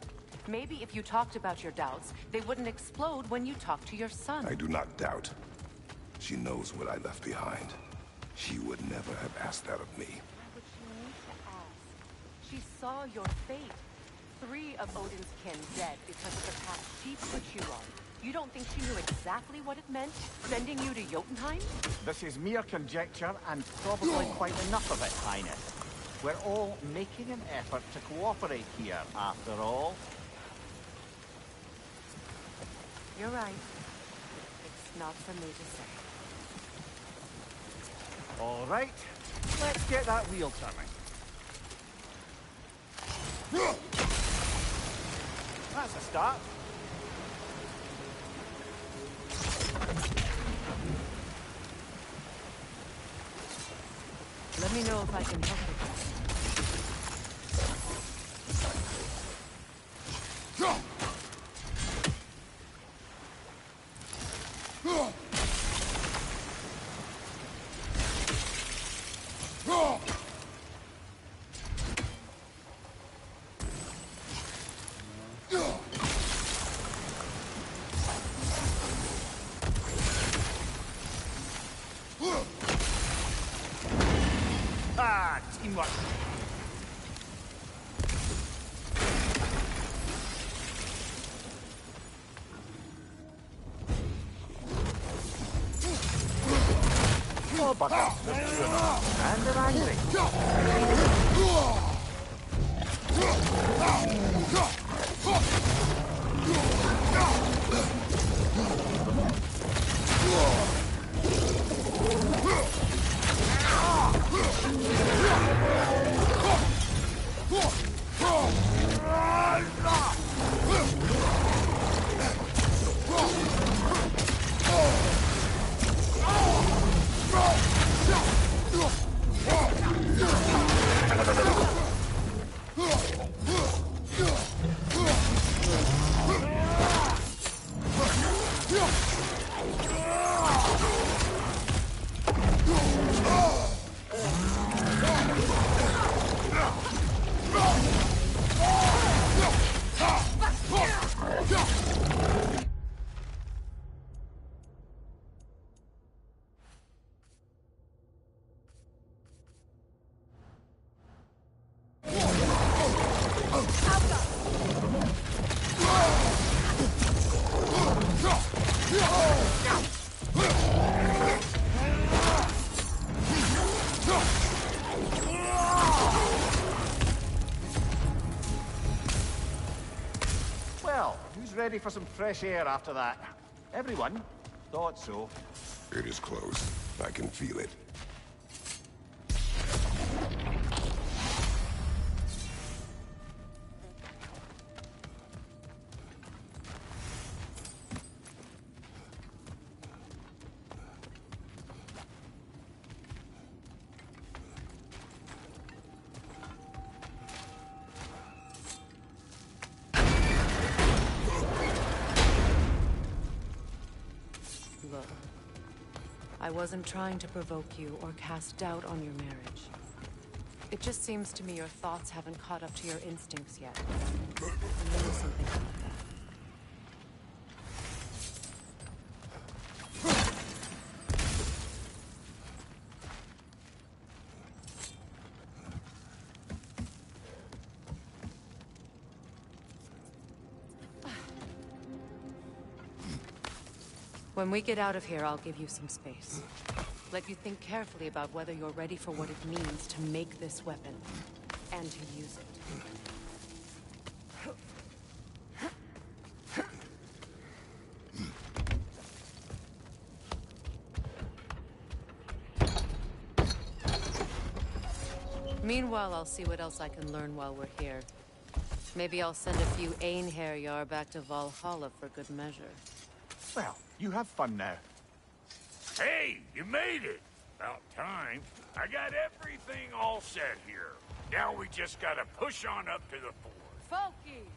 Maybe if you talked about your doubts, they wouldn't explode when you talked to your son. I do not doubt. She knows what I left behind. She would never have asked that of me. Why would she need to ask? She saw your fate. 3 of Odin's kin dead because of the path she put you on. You don't think she knew exactly what it meant, sending you to Jotunheim? This is mere conjecture, and probably quite enough of it, Highness. We're all making an effort to cooperate here, after all. You're right. It's not for me to say. All right, let's get that wheel turning. That's a start. Let me know if I can help with that. Teamwork. Oh, bugger. There's 2 of them. And they're angry. ready for some fresh air after that. Everyone thought so. It is close. I can feel it. Look, I wasn't trying to provoke you or cast doubt on your marriage. It just seems to me your thoughts haven't caught up to your instincts yet. I know something about that. When we get out of here, I'll give you some space. Let you think carefully about whether you're ready for what it means to make this weapon, and to use it. Meanwhile, I'll see what else I can learn while we're here. Maybe I'll send a few Einherjar back to Valhalla for good measure. Well, you have fun now. Hey, you made it! About time. I got everything all set here. Now we just gotta push on up to the fort. Falky!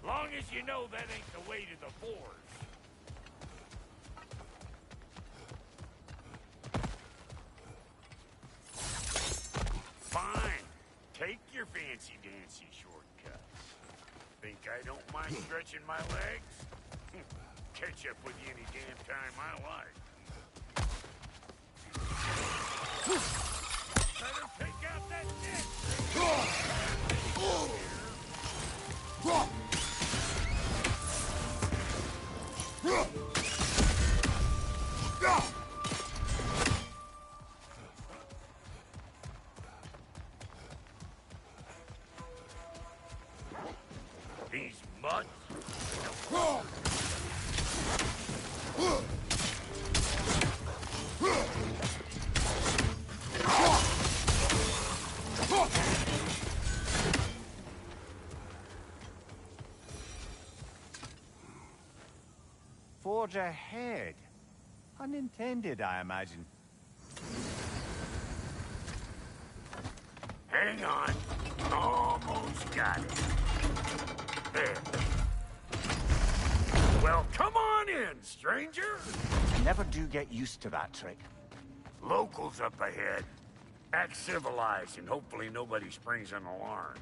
Long as you know that ain't the way to the forge. Fine. Take your fancy-dancy shortcuts. Think I don't mind stretching my legs? Catch up with you any damn time I like. Better take out that net! These mutts. Forge ahead. Unintended, I imagine. Hang on. Almost got it. There. Well, come on in, stranger. Never do get used to that trick. Locals up ahead. Act civilized, and hopefully nobody springs an alarm.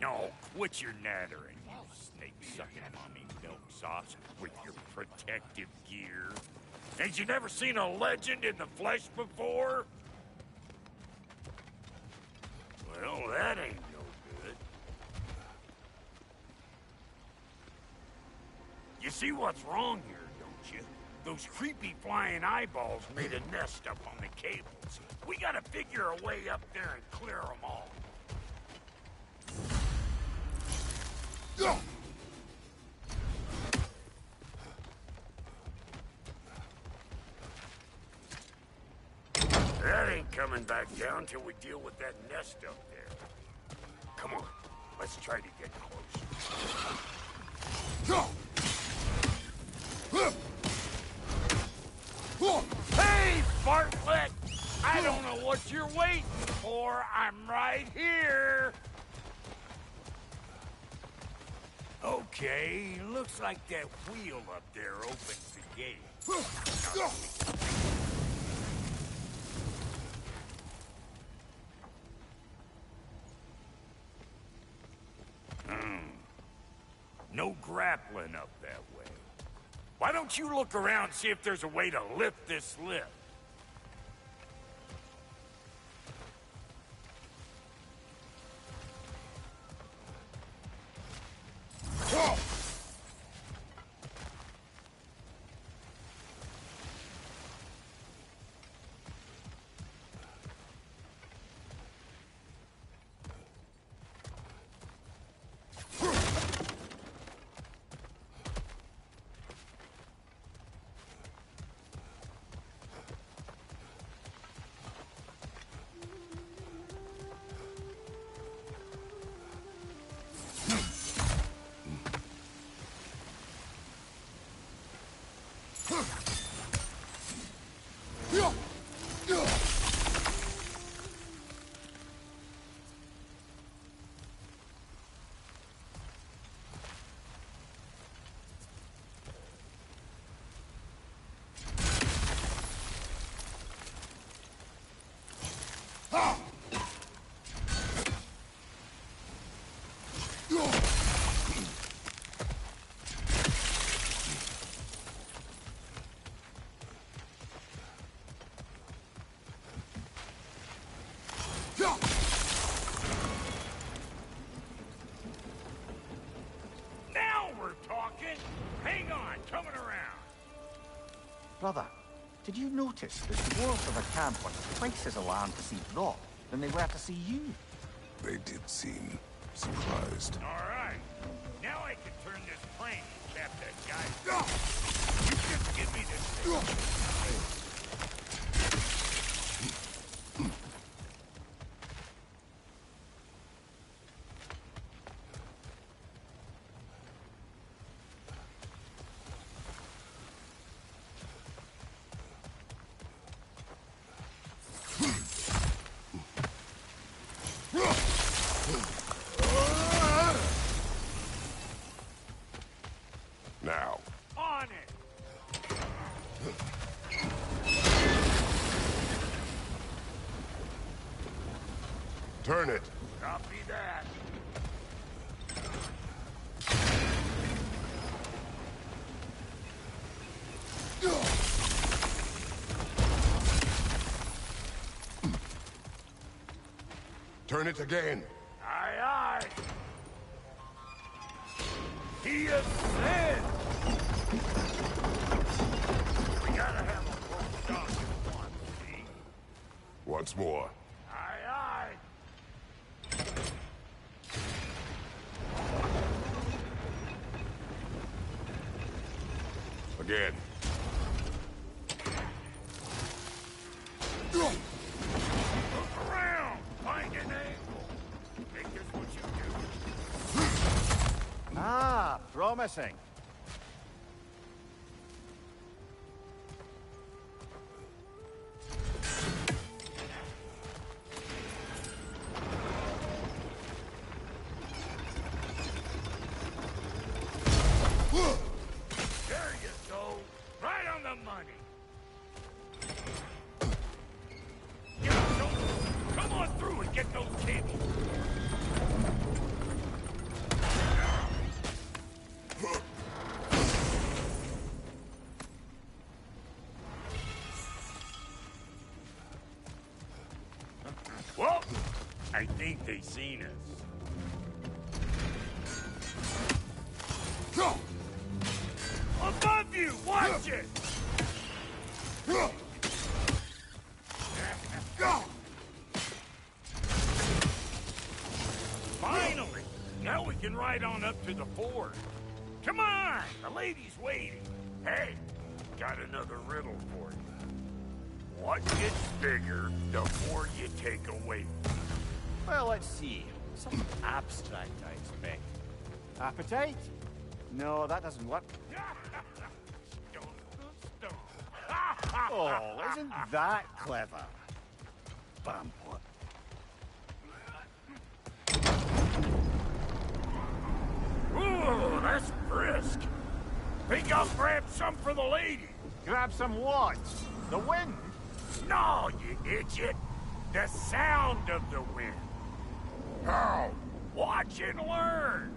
No, quit your nattering, you snake-sucking mommy milk sauce with your protective gear. Ain't you never seen a legend in the flesh before? Well, that ain't no good. You see what's wrong here, don't you? Those creepy flying eyeballs made a nest up on the cables. We gotta figure a way up there and clear them all. That ain't coming back down till we deal with that nest up there. Come on, let's try to get closer. Hey, Bartlett! what you're waiting for. I'm right here. Okay, looks like that wheel up there opens the gate. No grappling up that way. Why don't you look around and see if there's a way to lift this lift? Brother, did you notice the dwarves of the camp were twice as alarmed to see Brock than they were to see you? They did seem surprised. All right. Now I can turn this plane and cap that guy. You just give me this thing. Now. On it! Turn it. Copy that. Turn it again. Aye, aye. He ascends! We gotta have a full stock at once, see? Once more. Aye, aye. Again. Look around! Find an angle! Make this what you do. Ah, promising. There you go. Right on the money. Come on through and get those cables. Well, I think they seen us. Above you! Watch it! Finally! Now we can ride on up to the fort. Come on! The lady's waiting. Hey, got another riddle for you. What gets bigger the more you take away? Well, let's see. Something abstract, I expect. Appetite? No, that doesn't work. Oh, isn't that clever? Bump. Ooh, that's brisk. Think I'll grab some for the lady. Grab some what? The wind? No, you idiot. The sound of the wind. Oh, watch and learn.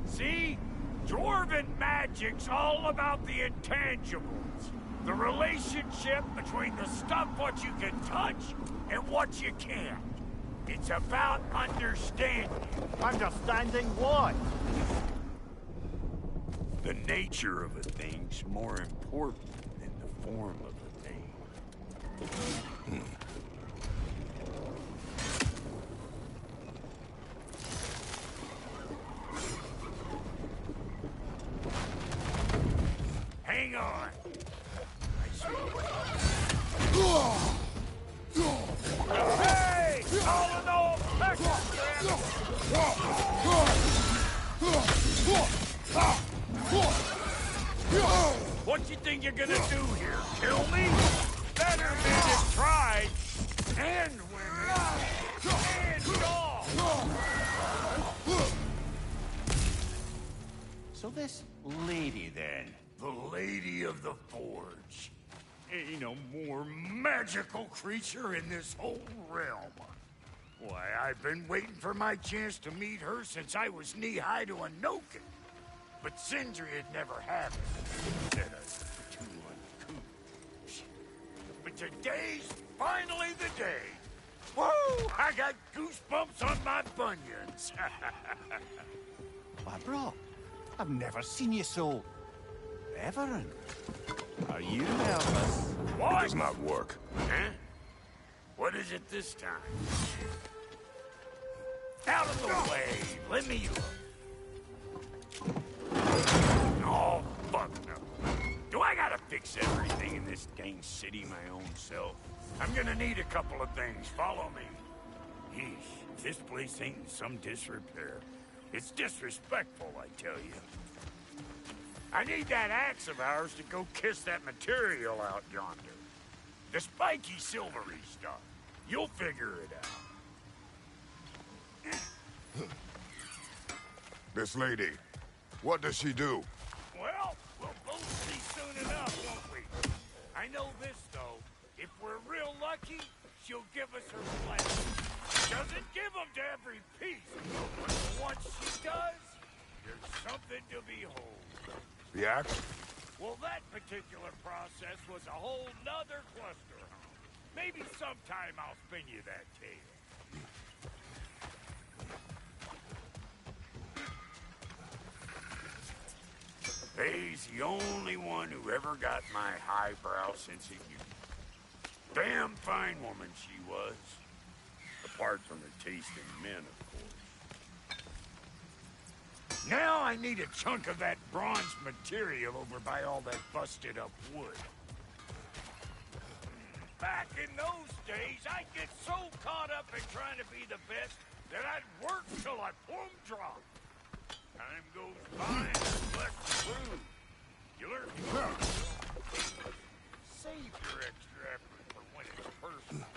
See? Dwarven magic's all about the intangibles. The relationship between the stuff what you can touch and what you can't. It's about understanding. Understanding what? The nature of a thing's more important than the form of a thing. Hang on. Hey! All in all, what you think you're gonna do here? Kill me? Better men have tried. And women. And dogs. So this lady, then? The Lady of the Forge. Ain't no more magical creature in this whole realm. Why, I've been waiting for my chance to meet her since I was knee-high to a Noken. But Sindri had never happened. Said I was too uncouth. But today's finally the day. Whoa! I got goosebumps on my bunions. Why, bro, I've never seen you so... reverent. Are you nervous? What? It does not work. Huh? What is it this time? Out of the way! Let me look. Oh, fuck no. Do I gotta fix everything in this dang city my own self? I'm gonna need a couple of things. Follow me. Yeesh, this place ain't in some disrepair. It's disrespectful, I tell you. I need that axe of ours to go kiss that material out yonder. The spiky silvery stuff. You'll figure it out. This lady, what does she do? Well, we'll both see soon enough, won't we? I know this, though. If we're real lucky, she'll give us her flesh. Doesn't give them to every piece, but once she does, there's something to behold. The axe? Well, that particular process was a whole nother cluster. Maybe sometime I'll spin you that tale. He's the only one who ever got my highbrow sense of humor. Damn fine woman she was. Apart from her taste in men, of course. Now I need a chunk of that bronze material over by all that busted up wood. Back in those days, I'd get so caught up in trying to be the best that I'd work till I plumb dropped. Time goes by and there's less to prove. You learn to save your extra effort for when it's personal.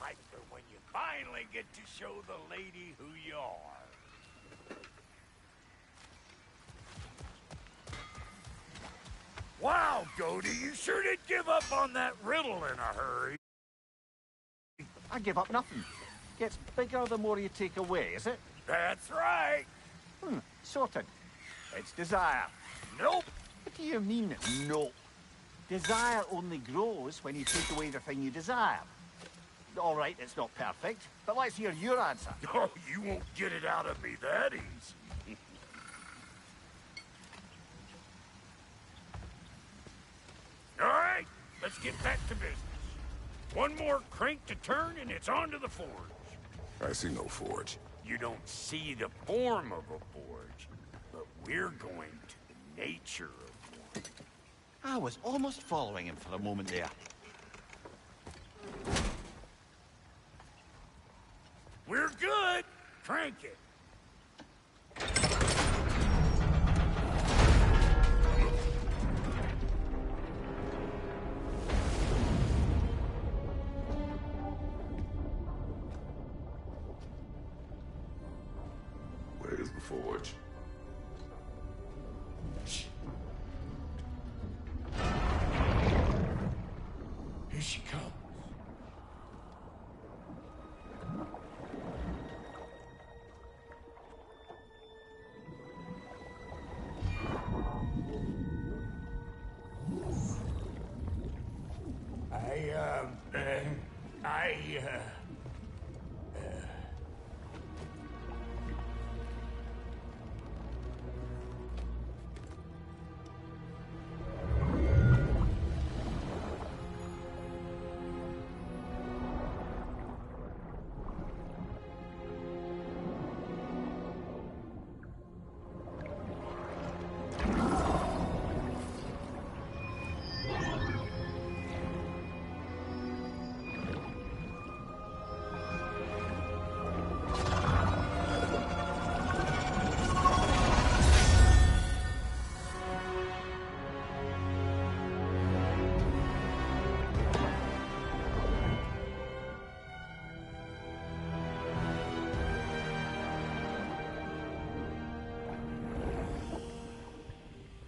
Like for when you finally get to show the lady who you are. Wow, Ghadeer, you sure did give up on that riddle in a hurry. I give up nothing. Gets bigger the more you take away, is it? That's right. Sorted. It's desire. Nope. What do you mean, no? Desire only grows when you take away the thing you desire. All right, it's not perfect, but let's hear your answer. Oh, you won't get it out of me that easy. All right, let's get back to business. One more crank to turn and it's on to the forge. I see no forge. You don't see the form of a forge, but we're going to the nature of one. I was almost following him for a moment there. We're good. Crank it. Where is the forge? Here she comes.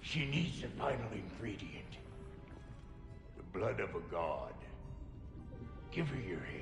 She needs the final ingredient. The blood of a god. Give her your hand.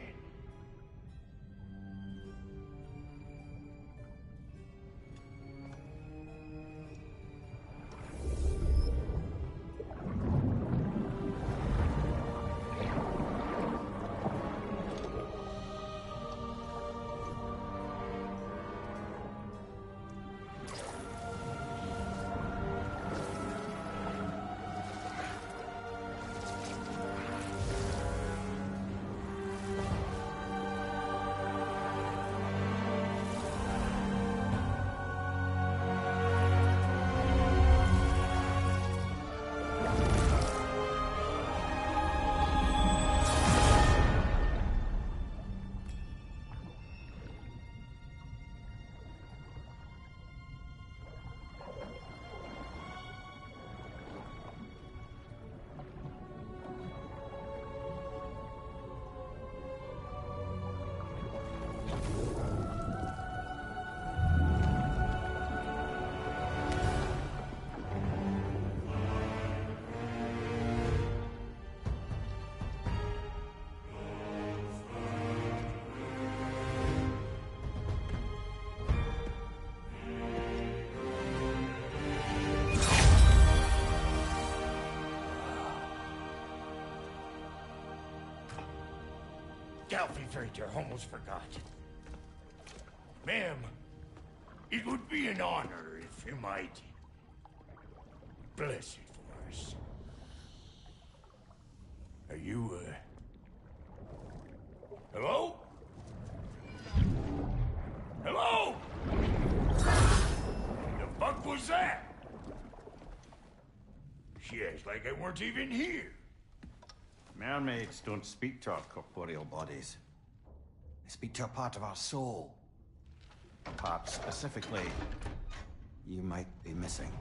Freighter, almost forgot. Ma'am, it would be an honor if you might bless it for us. Are you, hello? Hello? The fuck was that? She acts like I weren't even here. Mermaids don't speak to our corporeal bodies. They speak to a part of our soul. A part specifically you might be missing.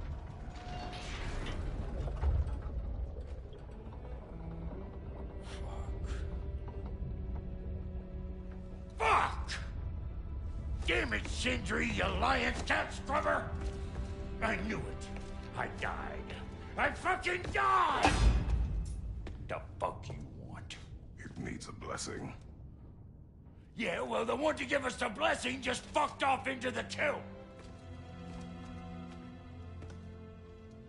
Fuck! Damn it, Sindri, you lion cat scrubber! I knew it. I died. I fucking died! The fuck you want? It needs a blessing. Yeah, well, the one to give us the blessing just fucked off into the tomb.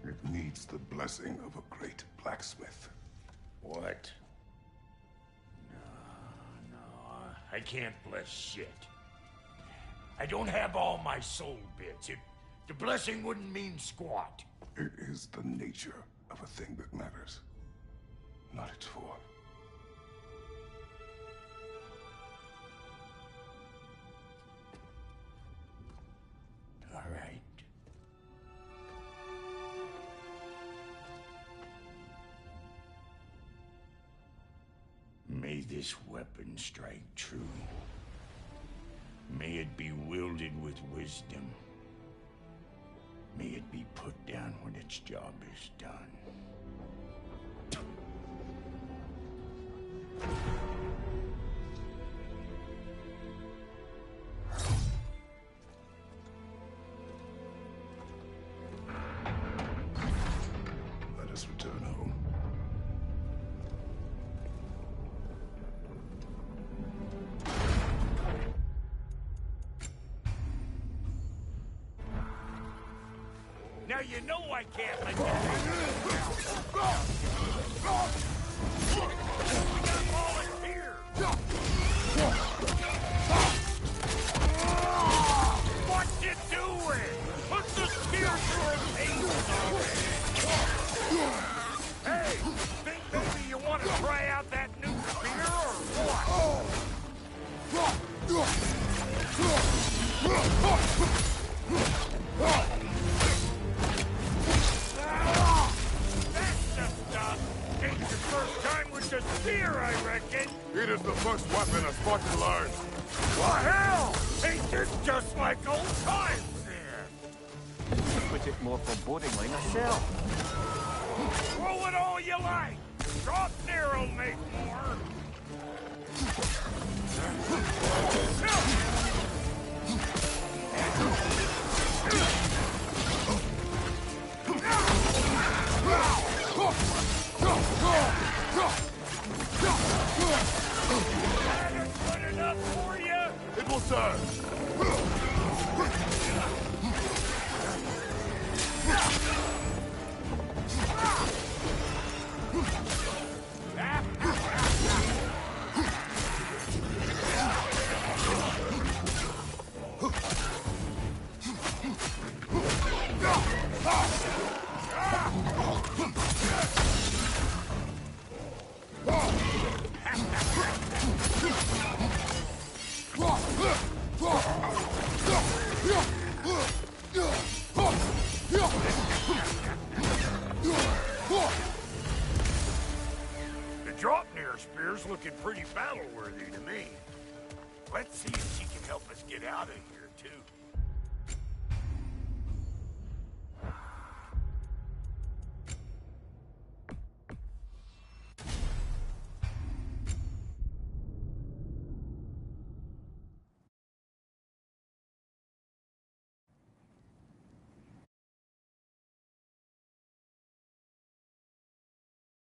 It needs the blessing of a great blacksmith. What? No, I can't bless shit. I don't have all my soul bits. The blessing wouldn't mean squat. It is the nature of a thing that matters, not its form. All right. May this weapon strike true. May it be wielded with wisdom. May it be put down when its job is done. Now you know I can't let you We got volunteers! What you doing? Put the spear through her face already! Hey, think maybe you want to try out that new spear or what? That's the stuff! Ain't your first time with the spear, I reckon! It is the first weapon a Spartan learns. What hell? Ain't this just like old times then? Put it more forebodingly myself. Throw it all you like! Draupnir'll make more! That good enough for you? It will serve. The Draupnir spear's looking pretty battle-worthy to me. Let's see if she can help us get out of here.